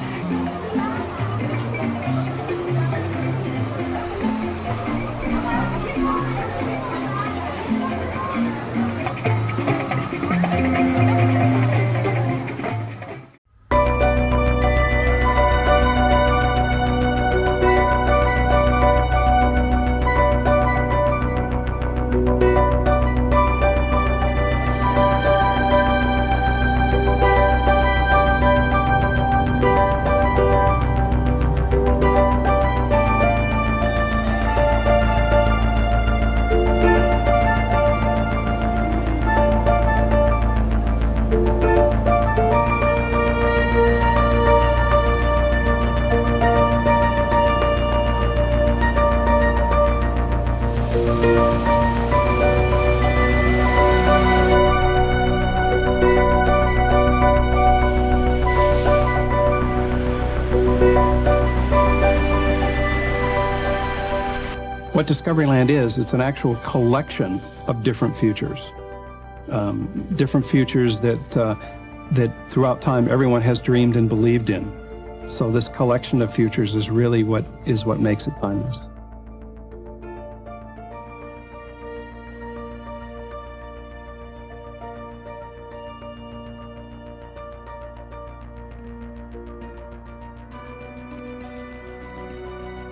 Discoveryland is, it's an actual collection of different futures. Different futures that throughout time everyone has dreamed and believed in. So this collection of futures is really what makes it timeless.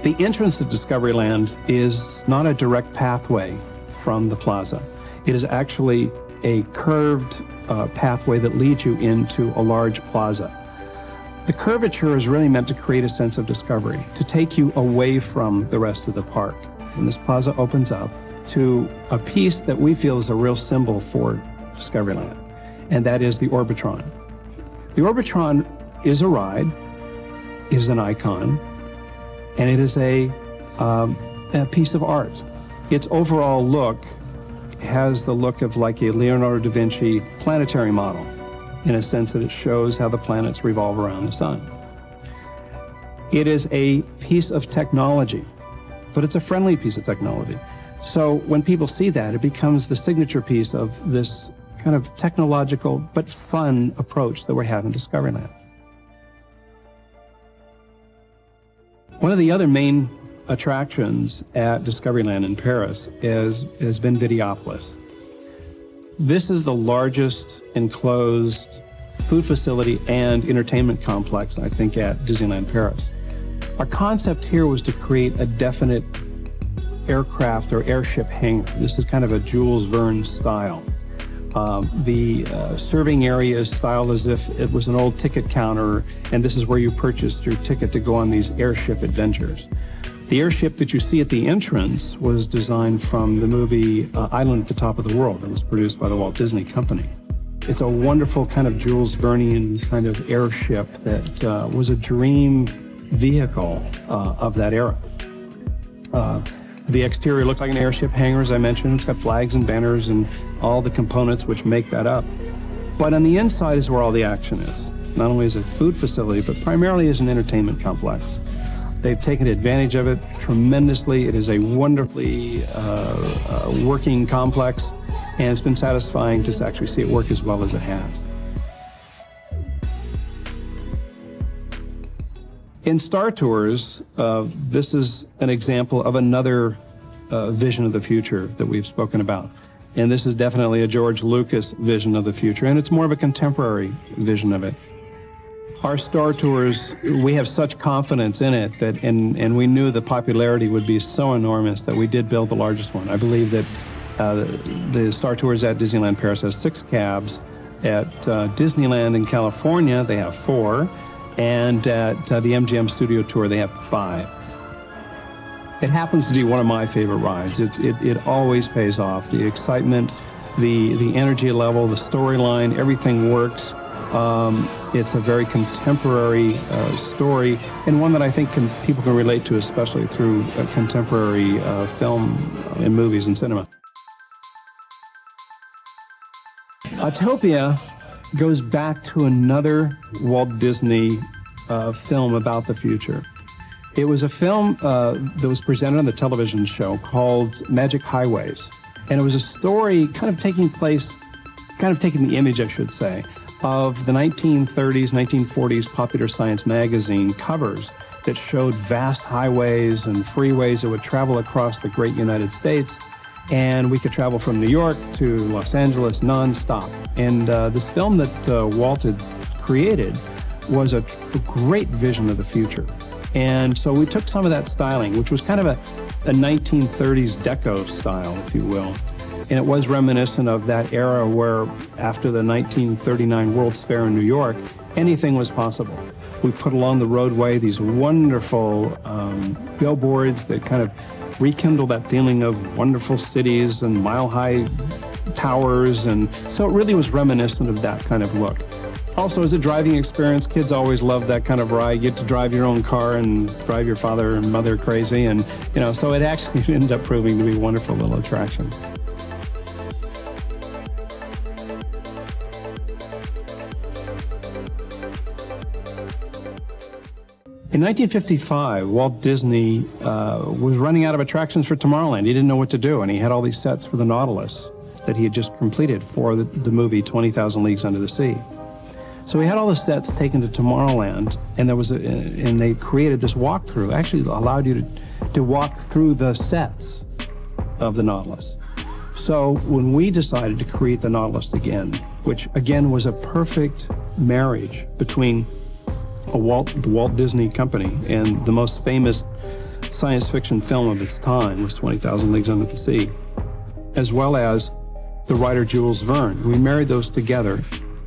The entrance to Discoveryland is not a direct pathway from the plaza. It is actually a curved pathway that leads you into a large plaza. The curvature is really meant to create a sense of discovery, to take you away from the rest of the park. And this plaza opens up to a piece that we feel is a real symbol for Discoveryland, and that is the Orbitron. The Orbitron is a ride, is an icon, and it is a piece of art. Its overall look has the look of like a Leonardo da Vinci planetary model, in a sense that it shows how the planets revolve around the sun. It is a piece of technology, but it's a friendly piece of technology. So when people see that, it becomes the signature piece of this kind of technological but fun approach that we're having in Discoveryland. One of the other main attractions at Discoveryland in Paris has been Videopolis. This is the largest enclosed food facility and entertainment complex, I think, at Disneyland Paris. Our concept here was to create a definite aircraft or airship hangar. This is kind of a Jules Verne style. The serving area is styled as if it was an old ticket counter, and this is where you purchased your ticket to go on these airship adventures. The airship that you see at the entrance was designed from the movie Island at the Top of the World that was produced by the Walt Disney Company. It's a wonderful kind of Jules Vernean kind of airship that was a dream vehicle of that era. The exterior looked like an airship hangar, as I mentioned. It's got flags and banners and all the components which make that up. But on the inside is where all the action is. Not only as a food facility, but primarily as an entertainment complex. They've taken advantage of it tremendously. It is a wonderfully working complex, and it's been satisfying to actually see it work as well as it has. In Star Tours, this is an example of another vision of the future that we've spoken about. And this is definitely a George Lucas vision of the future, and it's more of a contemporary vision of it. Our Star Tours, we have such confidence in it that, and we knew the popularity would be so enormous that we did build the largest one. I believe that the Star Tours at Disneyland Paris has 6 cabs. At Disneyland in California, they have 4. And at the MGM Studio Tour, they have 5. It happens to be one of my favorite rides. It always pays off. The excitement, the energy level, the storyline, everything works. It's a very contemporary story, and one that I think people can relate to, especially through contemporary film and movies and cinema. Autopia goes back to another Walt Disney film about the future. It was a film that was presented on the television show called Magic Highways. And it was a story kind of taking the image, I should say, of the 1930s, 1940s Popular Science magazine covers that showed vast highways and freeways that would travel across the great United States. And we could travel from New York to Los Angeles nonstop. And this film that Walt had created was a great vision of the future. And so we took some of that styling, which was kind of a 1930s deco style, if you will. And it was reminiscent of that era where, after the 1939 World's Fair in New York, anything was possible. We put along the roadway these wonderful billboards that kind of rekindle that feeling of wonderful cities and mile-high towers, and so it really was reminiscent of that kind of look. Also, as a driving experience, kids always love that kind of ride. You get to drive your own car and drive your father and mother crazy, and so it actually ended up proving to be a wonderful little attraction. In 1955, Walt Disney was running out of attractions for Tomorrowland. He didn't know what to do, and he had all these sets for the Nautilus that he had just completed for the movie 20,000 Leagues Under the Sea. So he had all the sets taken to Tomorrowland, and and they created this walkthrough. Actually, allowed you to walk through the sets of the Nautilus. So when we decided to create the Nautilus again, which again was a perfect marriage between the Walt Disney Company and the most famous science fiction film of its time was 20,000 Leagues Under the Sea, as well as the writer Jules Verne. We married those together.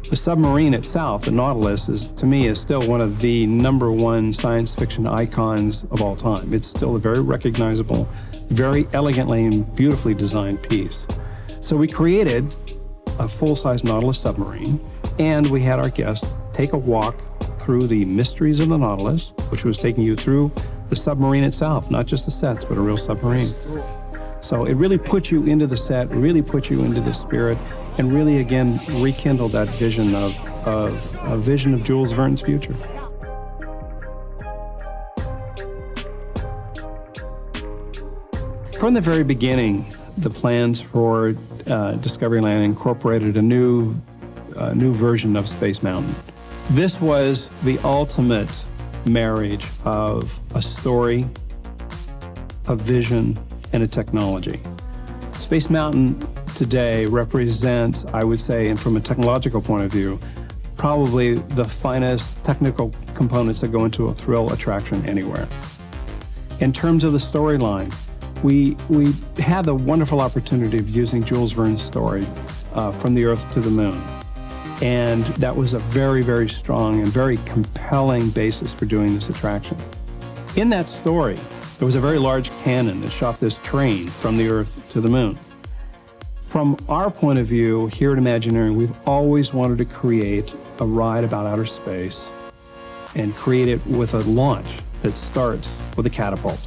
The submarine itself, the Nautilus, to me is still one of the #1 science fiction icons of all time. It's still a very recognizable, very elegantly and beautifully designed piece. So we created a full-size Nautilus submarine, and we had our guests take a walk through the mysteries of the Nautilus, which was taking you through the submarine itself, not just the sets, but a real submarine. So it really put you into the set, really put you into the spirit, and really, again, rekindled that vision of Jules Verne's future. From the very beginning, the plans for Discoveryland incorporated a new version of Space Mountain. This was the ultimate marriage of a story, a vision, and a technology. Space Mountain today represents, I would say, and from a technological point of view, probably the finest technical components that go into a thrill attraction anywhere. In terms of the storyline, we had the wonderful opportunity of using Jules Verne's story, From the Earth to the Moon. And that was a very, very strong and very compelling basis for doing this attraction. In that story, there was a very large cannon that shot this train from the Earth to the Moon. From our point of view here at Imagineering, we've always wanted to create a ride about outer space and create it with a launch that starts with a catapult.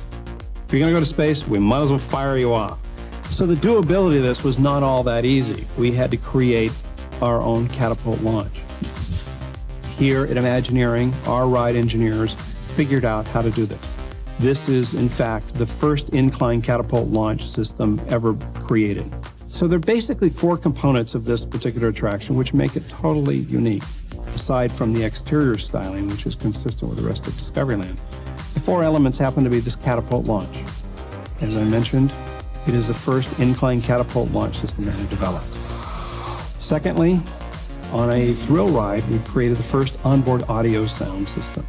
If you're going to go to space, we might as well fire you off. So the doability of this was not all that easy. We had to create our own catapult launch. Here at Imagineering, our ride engineers figured out how to do this. This is, in fact, the first incline catapult launch system ever created. So there are basically 4 components of this particular attraction which make it totally unique, aside from the exterior styling, which is consistent with the rest of Discoveryland. The 4 elements happen to be this catapult launch. As I mentioned, it is the first incline catapult launch system ever developed. Secondly, on a thrill ride, we created the first onboard audio sound system.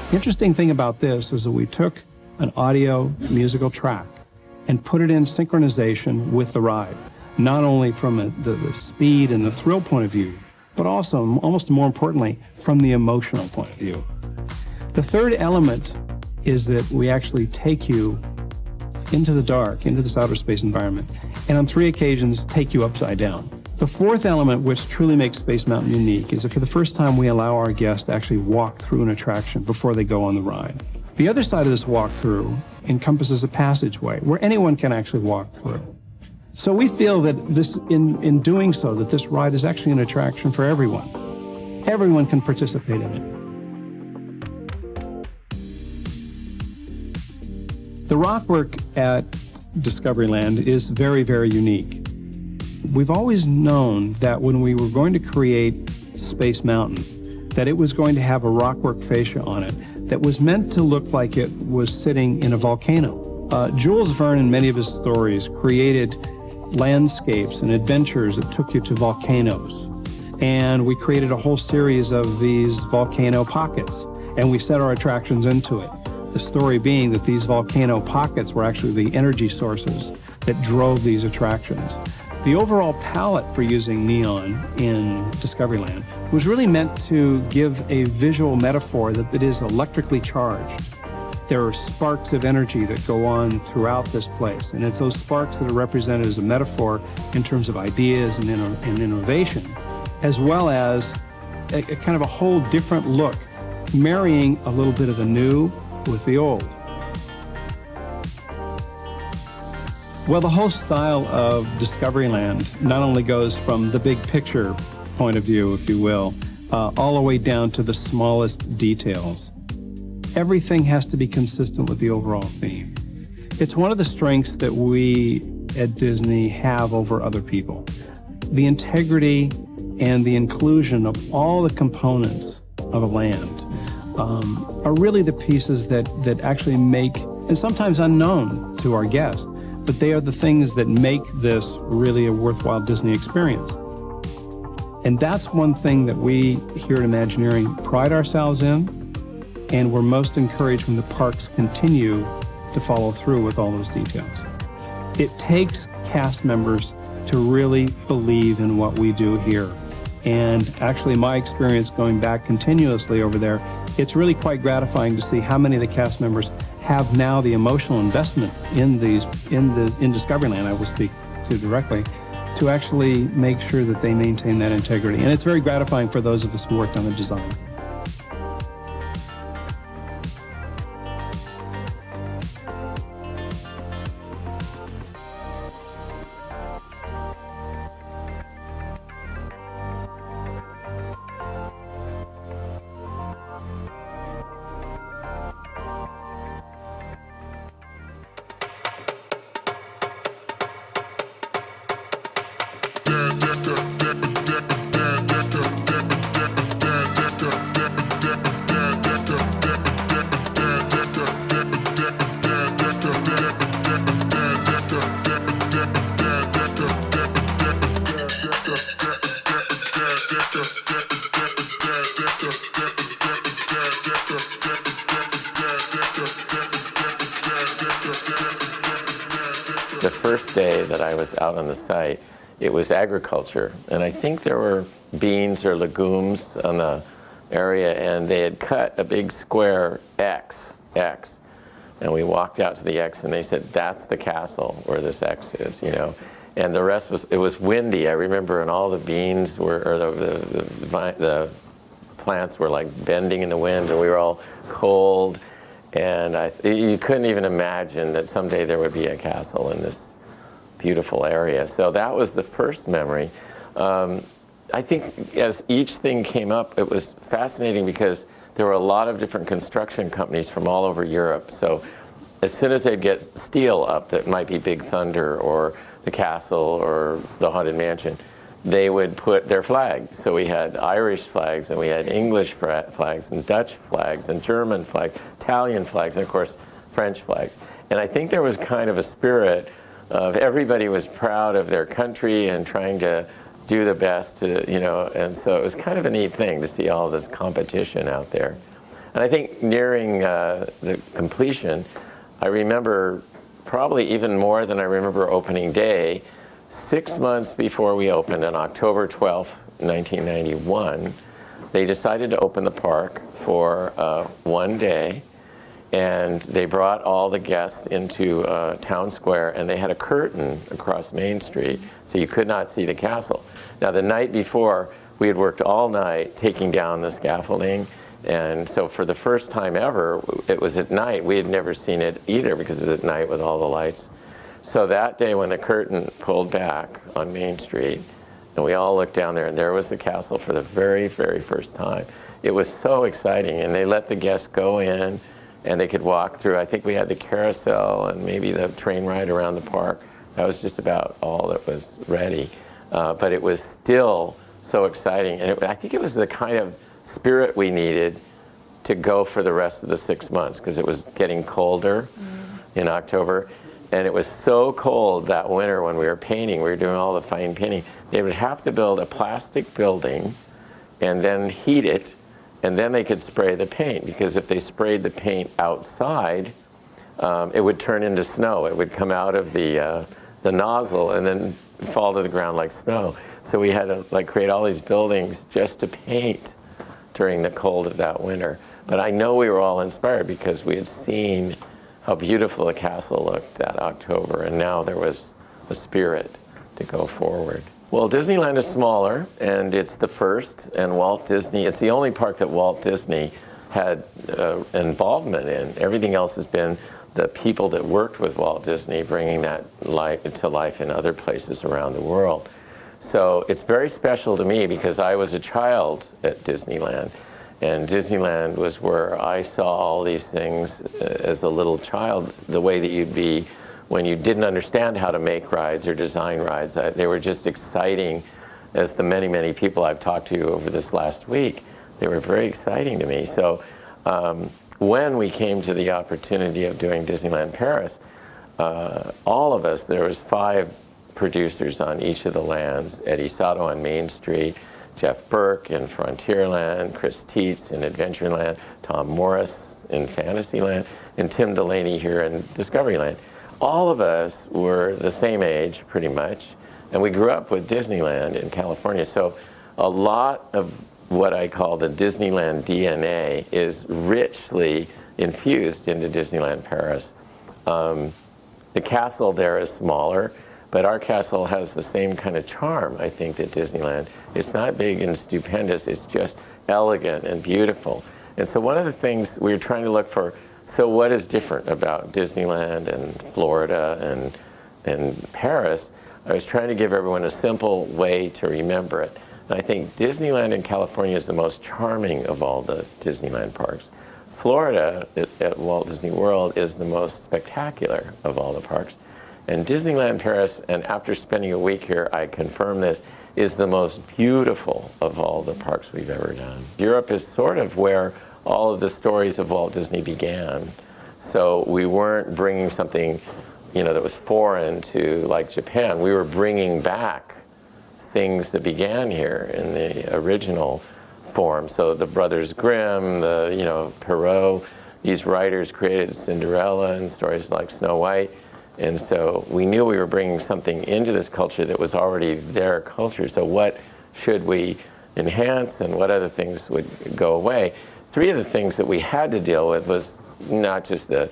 The interesting thing about this is that we took an audio musical track and put it in synchronization with the ride, not only from the speed and the thrill point of view, but also, almost more importantly, from the emotional point of view. The third element is that we actually take you into the dark, into this outer space environment, and on 3 occasions take you upside down. The fourth element, which truly makes Space Mountain unique, is that for the first time we allow our guests to actually walk through an attraction before they go on the ride. The other side of this walkthrough encompasses a passageway where anyone can actually walk through. So we feel that in doing so, that this ride is actually an attraction for everyone. Everyone can participate in it. The rockwork at Discoveryland is very, very unique. We've always known that when we were going to create Space Mountain, that it was going to have a rockwork fascia on it that was meant to look like it was sitting in a volcano. Jules Verne, in many of his stories, created landscapes and adventures that took you to volcanoes. And we created a whole series of these volcano pockets, and we set our attractions into it. The story being that these volcano pockets were actually the energy sources that drove these attractions. The overall palette for using neon in Discoveryland was really meant to give a visual metaphor that it is electrically charged. There are sparks of energy that go on throughout this place, and it's those sparks that are represented as a metaphor in terms of ideas and innovation, as well as a kind of a whole different look, marrying a little bit of the new with the old. Well, the whole style of Discoveryland not only goes from the big picture point of view, if you will, all the way down to the smallest details. everything has to be consistent with the overall theme. It's one of the strengths that we at Disney have over other people. The integrity and the inclusion of all the components of a land are really the pieces that actually make, and sometimes unknown to our guests, but they are the things that make this really a worthwhile Disney experience. And that's one thing that we here at Imagineering pride ourselves in, and we're most encouraged when the parks continue to follow through with all those details. It takes cast members to really believe in what we do here. And actually, my experience going back continuously over there, it's really quite gratifying to see how many of the cast members have now the emotional investment in Discoveryland, I will speak to directly, to actually make sure that they maintain that integrity. And it's very gratifying for those of us who worked on the design. The first day that I was out on the site, it was agriculture, and I think there were beans or legumes on the area, and they had cut a big square X, and we walked out to the X, and they said, that's the castle where this X is, you know. And the rest was, it was windy, I remember, and all the beans were, or the plants were like bending in the wind, and we were all cold. And you couldn't even imagine that someday there would be a castle in this beautiful area. So that was the first memory. I think as each thing came up, it was fascinating because there were a lot of different construction companies from all over Europe. So as soon as they'd get steel up, that might be Big Thunder or the castle or the Haunted Mansion, they would put their flags. So we had Irish flags, and we had English flags, and Dutch flags, and German flags, Italian flags, and of course French flags. And I think there was kind of a spirit of everybody was proud of their country and trying to do the best to, you know, and so it was kind of a neat thing to see all this competition out there. And I think nearing the completion, I remember probably even more than I remember opening day, 6 months before we opened, on October 12th, 1991, they decided to open the park for 1 day, and they brought all the guests into Town Square, and they had a curtain across Main Street, so you could not see the castle. Now, the night before, we had worked all night taking down the scaffolding, and so for the first time ever, it was at night. We had never seen it either because it was at night with all the lights. So that day when the curtain pulled back on Main Street, and we all looked down there, and there was the castle for the very, very first time. It was so exciting, and they let the guests go in, and they could walk through. I think we had the carousel and maybe the train ride around the park. That was just about all that was ready. But it was still so exciting, and I think it was the kind of spirit we needed to go for the rest of the 6 months, because it was getting colder in October. And it was so cold that winter when we were painting, we were doing all the fine painting, they would have to build a plastic building and then heat it, and then they could spray the paint, because if they sprayed the paint outside, it would turn into snow. It would come out of the nozzle and then fall to the ground like snow. So we had to like create all these buildings just to paint during the cold of that winter. But I know we were all inspired because we had seen how beautiful the castle looked that October, and now there was a spirit to go forward. Well, Disneyland is smaller, and it's the first, and Walt Disney, it's the only park that Walt Disney had involvement in. Everything else has been the people that worked with Walt Disney, bringing that to life in other places around the world. So it's very special to me because I was a child at Disneyland. And Disneyland was where I saw all these things as a little child, the way that you'd be when you didn't understand how to make rides or design rides. They were just exciting, as the many, many people I've talked to over this last week, they were very exciting to me. So when we came to the opportunity of doing Disneyland Paris, all of us, there was 5 producers on each of the lands, Eddie Sato on Main Street, Jeff Burke in Frontierland, Chris Tietz in Adventureland, Tom Morris in Fantasyland, and Tim Delaney here in Discoveryland. All of us were the same age, pretty much, and we grew up with Disneyland in California. So a lot of what I call the Disneyland DNA is richly infused into Disneyland Paris. The castle there is smaller, but our castle has the same kind of charm, I think, that Disneyland. It's not big and stupendous, it's just elegant and beautiful. And so one of the things we were trying to look for, so what is different about Disneyland and Florida and Paris? I was trying to give everyone a simple way to remember it. And I think Disneyland in California is the most charming of all the Disneyland parks. Florida at Walt Disney World is the most spectacular of all the parks. And Disneyland Paris, and after spending a week here, I confirm this, is the most beautiful of all the parks we've ever done. Europe is sort of where all of the stories of Walt Disney began. So we weren't bringing something, that was foreign to like Japan. We were bringing back things that began here in the original form. So the Brothers Grimm, Perrault, these writers created Cinderella and stories like Snow White. And so we knew we were bringing something into this culture that was already their culture. So what should we enhance and what other things would go away? 3 of the things that we had to deal with was not just the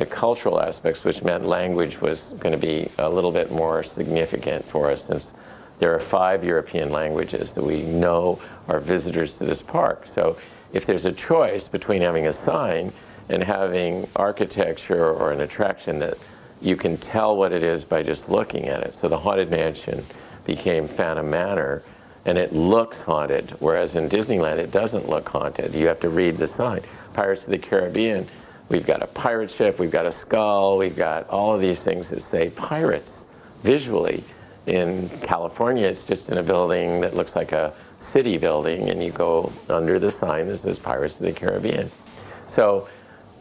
cultural aspects, which meant language was going to be a little bit more significant for us, since there are 5 European languages that we know are visitors to this park. So if there's a choice between having a sign and having architecture or an attraction that you can tell what it is by just looking at it. So the Haunted Mansion became Phantom Manor, and it looks haunted, whereas in Disneyland it doesn't look haunted. You have to read the sign. Pirates of the Caribbean, we've got a pirate ship, we've got a skull, we've got all of these things that say pirates visually. In California, it's just in a building that looks like a city building, and you go under the sign that says Pirates of the Caribbean. So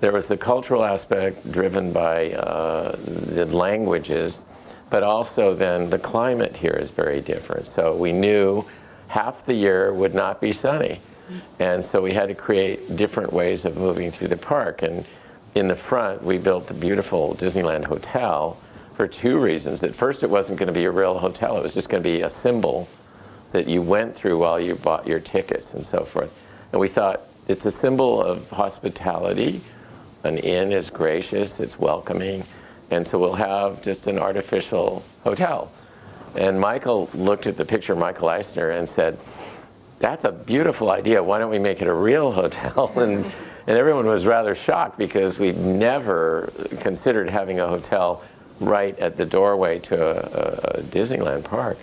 there was the cultural aspect driven by the languages, but also then the climate here is very different. So we knew half the year would not be sunny. And so we had to create different ways of moving through the park. And in the front, we built the beautiful Disneyland Hotel for 2 reasons. At first, it wasn't going to be a real hotel. It was just going to be a symbol that you went through while you bought your tickets and so forth. And we thought it's a symbol of hospitality. An inn is gracious, it's welcoming, and so we'll have just an artificial hotel. And Michael looked at the picture, Michael Eisner, and said, that's a beautiful idea, why don't we make it a real hotel? And everyone was rather shocked, because we'd never considered having a hotel right at the doorway to a Disneyland park.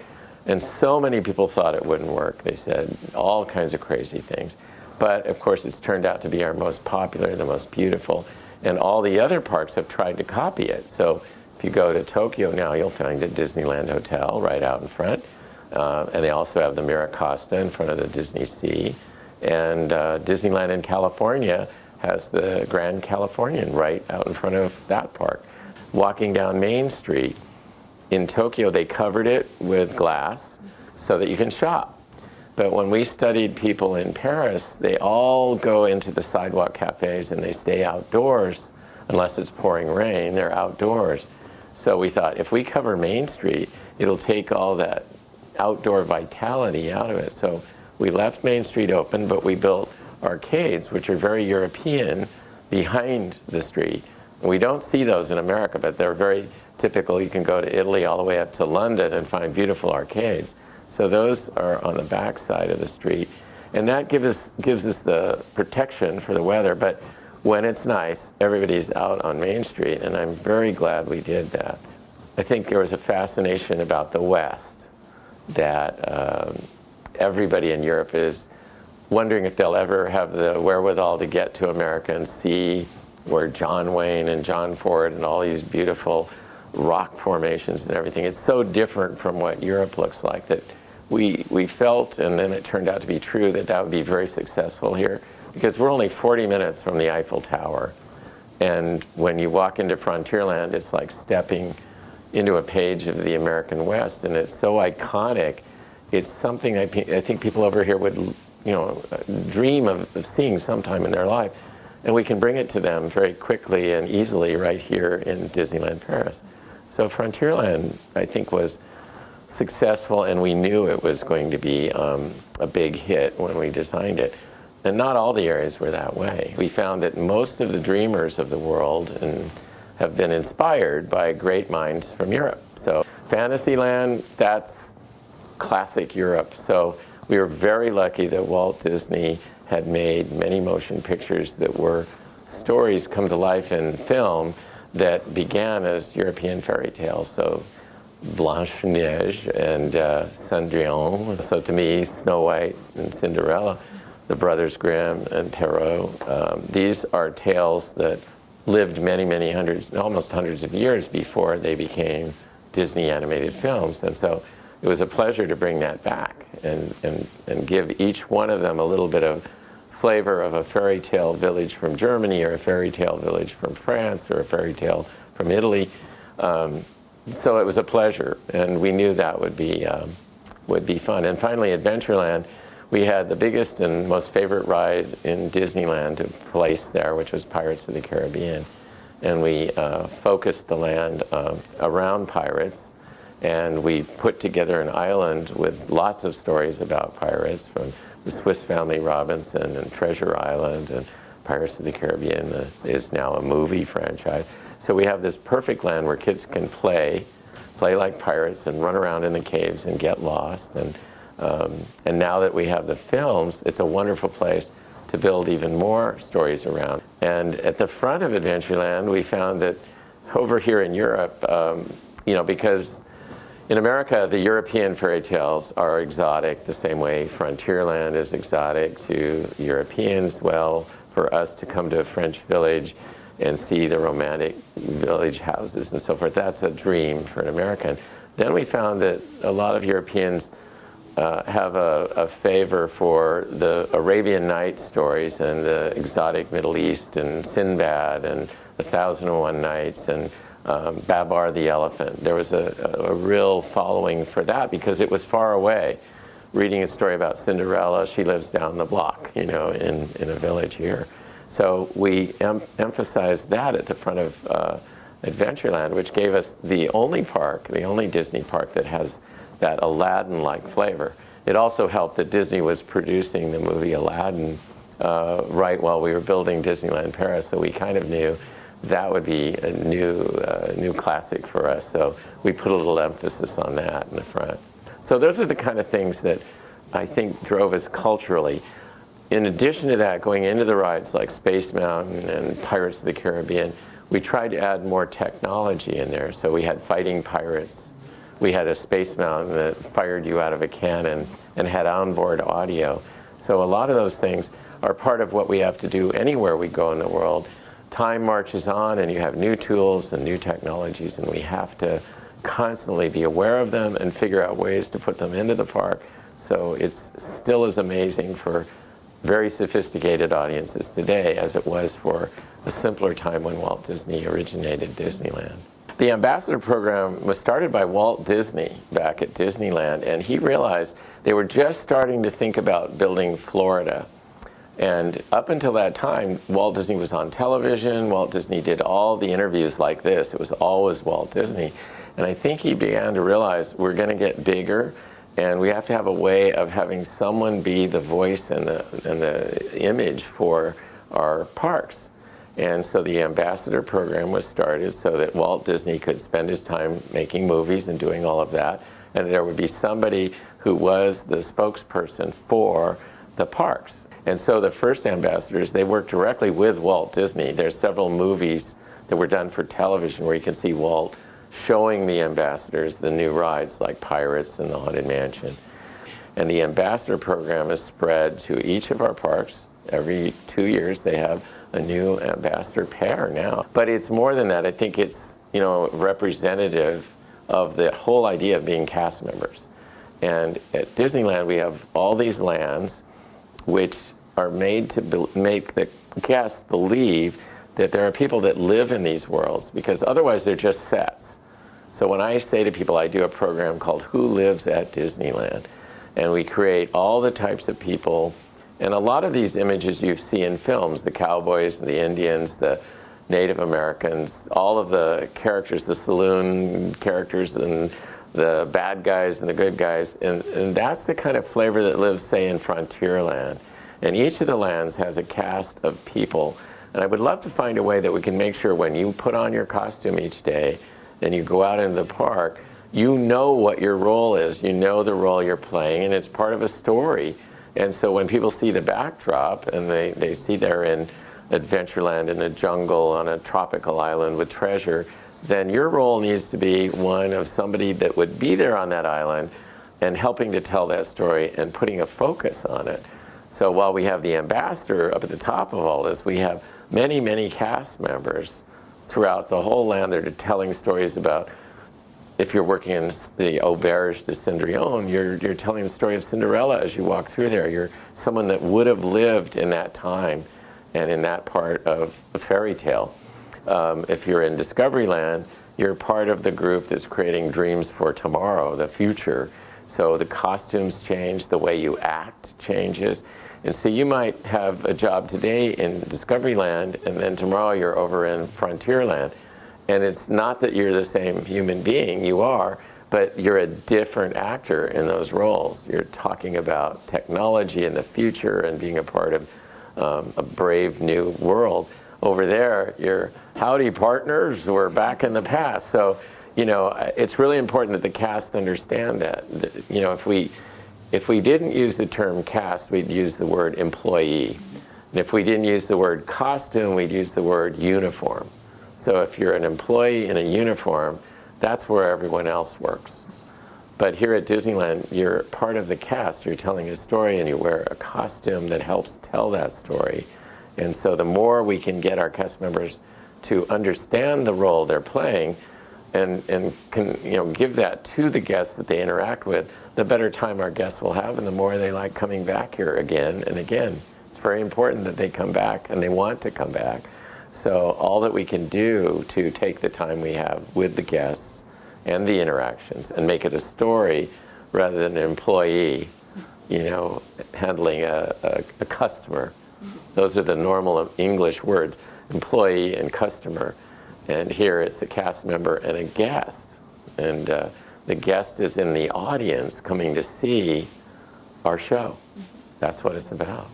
And so many people thought it wouldn't work. They said all kinds of crazy things. But of course, it's turned out to be our most popular, the most beautiful, and all the other parks have tried to copy it. So if you go to Tokyo now, you'll find a Disneyland Hotel right out in front. And they also have the Miracosta in front of the Disney Sea. And Disneyland in California has the Grand Californian right out in front of that park. Walking down Main Street, in Tokyo, they covered it with glass so that you can shop. But when we studied people in Paris, they all go into the sidewalk cafes and they stay outdoors. Unless it's pouring rain, they're outdoors. So we thought, if we cover Main Street, it'll take all that outdoor vitality out of it. So we left Main Street open, but we built arcades, which are very European, behind the street. And we don't see those in America, but they're very typical. You can go to Italy all the way up to London and find beautiful arcades. So those are on the back side of the street. And that gives us the protection for the weather. But when it's nice, everybody's out on Main Street, and I'm very glad we did that. I think there was a fascination about the West that everybody in Europe is wondering if they'll ever have the wherewithal to get to America and see where John Wayne and John Ford and all these beautiful rock formations and everything. It's so different from what Europe looks like that we felt, and then it turned out to be true, that that would be very successful here, because we're only 40 minutes from the Eiffel Tower. And when you walk into Frontierland, it's like stepping into a page of the American West, and it's so iconic. It's something I think people over here would, dream of seeing sometime in their life. And we can bring it to them very quickly and easily right here in Disneyland Paris. So Frontierland, I think, was successful, and we knew it was going to be a big hit when we designed it. And not all the areas were that way. We found that most of the dreamers of the world have been inspired by great minds from Europe. So Fantasyland, that's classic Europe. So we were very lucky that Walt Disney had made many motion pictures that were stories come to life in film that began as European fairy tales. So Blanche-Neige and Cendrillon. So to me, Snow White and Cinderella, the Brothers Grimm and Perrault. These are tales that lived many hundreds, almost hundreds of years before they became Disney animated films. And so it was a pleasure to bring that back and give each one of them a little bit of flavor of a fairy tale village from Germany, or a fairy tale village from France, or a fairy tale from Italy. So it was a pleasure, and we knew that would be fun. And finally, Adventureland, we had the biggest and most favorite ride in Disneyland to place there, which was Pirates of the Caribbean. And we focused the land around pirates, and we put together an island with lots of stories about pirates, from the Swiss Family Robinson and Treasure Island, and Pirates of the Caribbean is now a movie franchise. So we have this perfect land where kids can play like pirates and run around in the caves and get lost. And now that we have the films, it's a wonderful place to build even more stories around. And at the front of Adventureland, we found that over here in Europe, because in America, the European fairy tales are exotic the same way Frontierland is exotic to Europeans. Well, for us to come to a French village and see the romantic village houses and so forth, that's a dream for an American. Then we found that a lot of Europeans have a favor for the Arabian Nights stories and the exotic Middle East, and Sinbad and the 1001 Nights and Babar the Elephant. There was a real following for that because it was far away. Reading a story about Cinderella, she lives down the block, in a village here. So we emphasized that at the front of Adventureland, which gave us the only Disney park that has that Aladdin-like flavor. It also helped that Disney was producing the movie Aladdin right while we were building Disneyland Paris, so we kind of knew that would be a new classic for us. So we put a little emphasis on that in the front. So those are the kind of things that I think drove us culturally. In addition to that, going into the rides like Space Mountain and Pirates of the Caribbean, we tried to add more technology in there. So we had fighting pirates. We had a Space Mountain that fired you out of a cannon and had onboard audio. So a lot of those things are part of what we have to do anywhere we go in the world. Time marches on, and you have new tools and new technologies, and we have to constantly be aware of them and figure out ways to put them into the park. So it's still as amazing for very sophisticated audiences today as it was for a simpler time when Walt Disney originated Disneyland. The ambassador program was started by Walt Disney back at Disneyland, and he realized they were just starting to think about building Florida. And up until that time, Walt Disney was on television. Walt Disney did all the interviews like this. It was always Walt Disney. And I think he began to realize we're going to get bigger, and we have to have a way of having someone be the voice and the image for our parks. And so the ambassador program was started so that Walt Disney could spend his time making movies and doing all of that, and there would be somebody who was the spokesperson for the parks. And so the first ambassadors, they worked directly with Walt Disney. There's several movies that were done for television where you can see Walt showing the ambassadors the new rides like Pirates and the Haunted Mansion. And the ambassador program is spread to each of our parks. Every 2 years they have a new ambassador pair now. But it's more than that. I think it's, representative of the whole idea of being cast members. And at Disneyland we have all these lands which are made to make the guests believe that there are people that live in these worlds, because otherwise they're just sets. So when I say to people, I do a program called Who Lives at Disneyland, and we create all the types of people, and a lot of these images you see in films, the cowboys, the Indians, the Native Americans, all of the characters, the saloon characters, and the bad guys and the good guys, and that's the kind of flavor that lives, say, in Frontierland. And each of the lands has a cast of people, and I would love to find a way that we can make sure when you put on your costume each day and you go out into the park, you know what your role is, you know the role you're playing, and it's part of a story. And so when people see the backdrop and they see they're in Adventureland in a jungle on a tropical island with treasure, then your role needs to be one of somebody that would be there on that island and helping to tell that story and putting a focus on it. So while we have the ambassador up at the top of all this, we have many, many cast members throughout the whole land that are telling stories about, if you're working in the Auberge de Cendrillon, you're telling the story of Cinderella as you walk through there. You're someone that would have lived in that time and in that part of a fairy tale. If you're in Discoveryland, you're part of the group that's creating dreams for tomorrow, the future. So the costumes change, the way you act changes. And so you might have a job today in Discoveryland, and then tomorrow you're over in Frontierland. And it's not that you're the same human being, you are, but you're a different actor in those roles. You're talking about technology and the future and being a part of a brave new world. Over there, you're howdy partners, we're back in the past. So, it's really important that the cast understand that. If we didn't use the term cast, we'd use the word employee. And if we didn't use the word costume, we'd use the word uniform. So if you're an employee in a uniform, that's where everyone else works. But here at Disneyland, you're part of the cast. You're telling a story and you wear a costume that helps tell that story. And so the more we can get our cast members to understand the role they're playing and can give that to the guests that they interact with, the better time our guests will have and the more they like coming back here again and again. It's very important that they come back and they want to come back. So all that we can do to take the time we have with the guests and the interactions and make it a story rather than an employee, handling a customer. Those are the normal English words, employee and customer. And here it's a cast member and a guest. And the guest is in the audience coming to see our show. That's what it's about.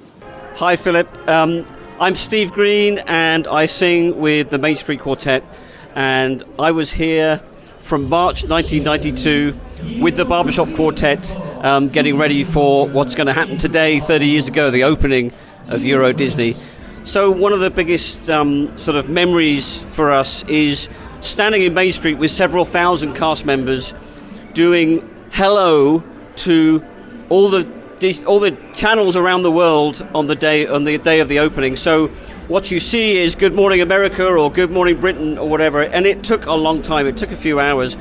Hi, Philip. I'm Steve Green, and I sing with the Main Street Quartet. And I was here from March 1992 with the Barbershop Quartet, getting ready for what's going to happen today, 30 years ago, the opening of Euro Disney. So one of the biggest sort of memories for us is standing in Main Street with several thousand cast members doing hello to all the channels around the world on the day of the opening. So what you see is Good Morning America or Good Morning Britain or whatever, and it took a long time. It took a few hours,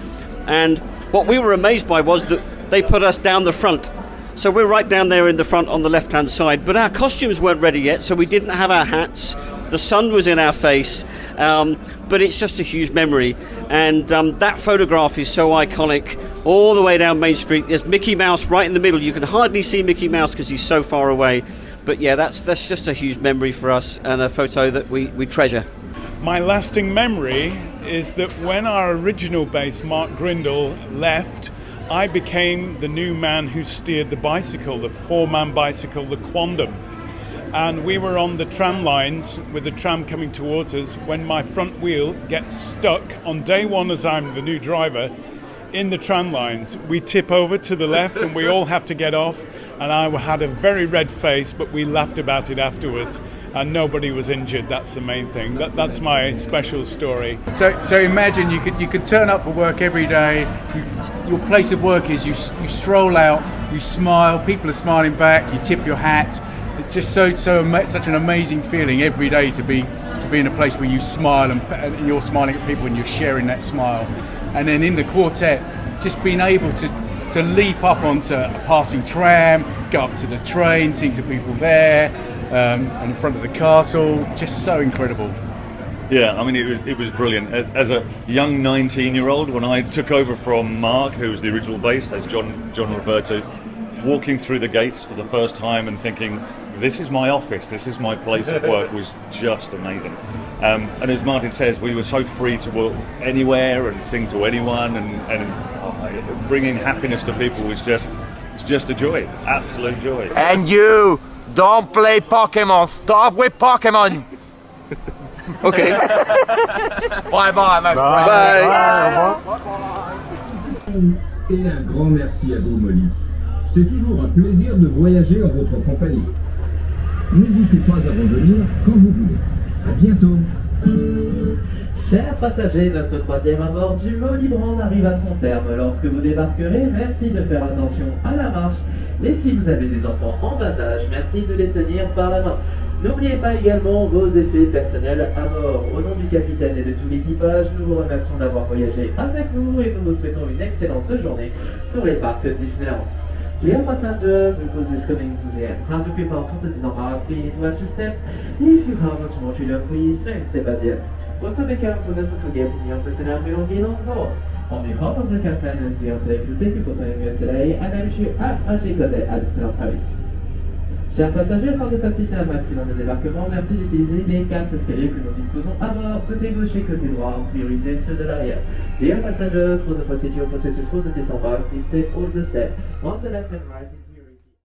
and what we were amazed by was that they put us down the front. So we're right down there in the front on the left-hand side, but our costumes weren't ready yet, so we didn't have our hats. The sun was in our face, but it's just a huge memory. And that photograph is so iconic, all the way down Main Street. There's Mickey Mouse right in the middle. You can hardly see Mickey Mouse because he's so far away. But yeah, that's just a huge memory for us and a photo that we treasure. My lasting memory is that when our original bass, Mark Grindle, left, I became the new man who steered the bicycle, the four-man bicycle, the Quandam. And we were on the tram lines with the tram coming towards us when my front wheel gets stuck on day one as I'm the new driver in the tram lines. We tip over to the left and we all have to get off. And I had a very red face, but we laughed about it afterwards. And nobody was injured. That's the main thing. That's my special story. So imagine you could turn up for work every day. Your place of work is you stroll out you smile, people are smiling back, you tip your hat. It's just such an amazing feeling every day to be in a place where you smile and you're smiling at people and you're sharing that smile. And then in the quartet, just being able to leap up onto a passing tram, go up to the train, sing to people there, and in front of the castle, just so incredible. Yeah, I mean, it was brilliant. As a young 19-year-old, when I took over from Mark, who was the original bass, as John referred to, walking through the gates for the first time and thinking, this is my office, this is my place of work, was just amazing. And as Martin says, we were so free to work anywhere and sing to anyone, and bringing happiness to people was just a joy, absolute joy. And you, don't play Pokemon, stop with Pokemon! Okay. Bye bye, my friend. Bye. Et un grand merci à vous, Molly. C'est toujours un plaisir de voyager en votre compagnie. N'hésitez pas à revenir quand vous voulez. À bientôt. Chers passagers, notre troisième à bord du Molly-Brand arrive à son terme. Lorsque vous débarquerez, merci de faire attention à la marche. Et si vous avez des enfants en bas âge, merci de les tenir par la main. N'oubliez pas également vos effets personnels à bord. Au nom du capitaine et de tout l'équipage, nous vous remercions d'avoir voyagé avec nous et nous vous souhaitons une excellente journée sur les parcs Disneyland. Dear passengers, the cruise is coming to the end. As you prepare for the disembark, please watch your step. If you have a small children, please stay back there. Also be careful not to forget your personal belongings on board. On behalf of the captain and the entire crew, thank you for joining us today, and I wish you a magic day at Disneyland Paris. Chers passagers, afin de faciliter un maximum de débarquement, merci d'utiliser les 4 escaliers que nous disposons à bord, côté gauche et côté droit, en priorité ceux de l'arrière. Dear passengers, for the procedure processes for the disembark, please take all the steps on the left and right.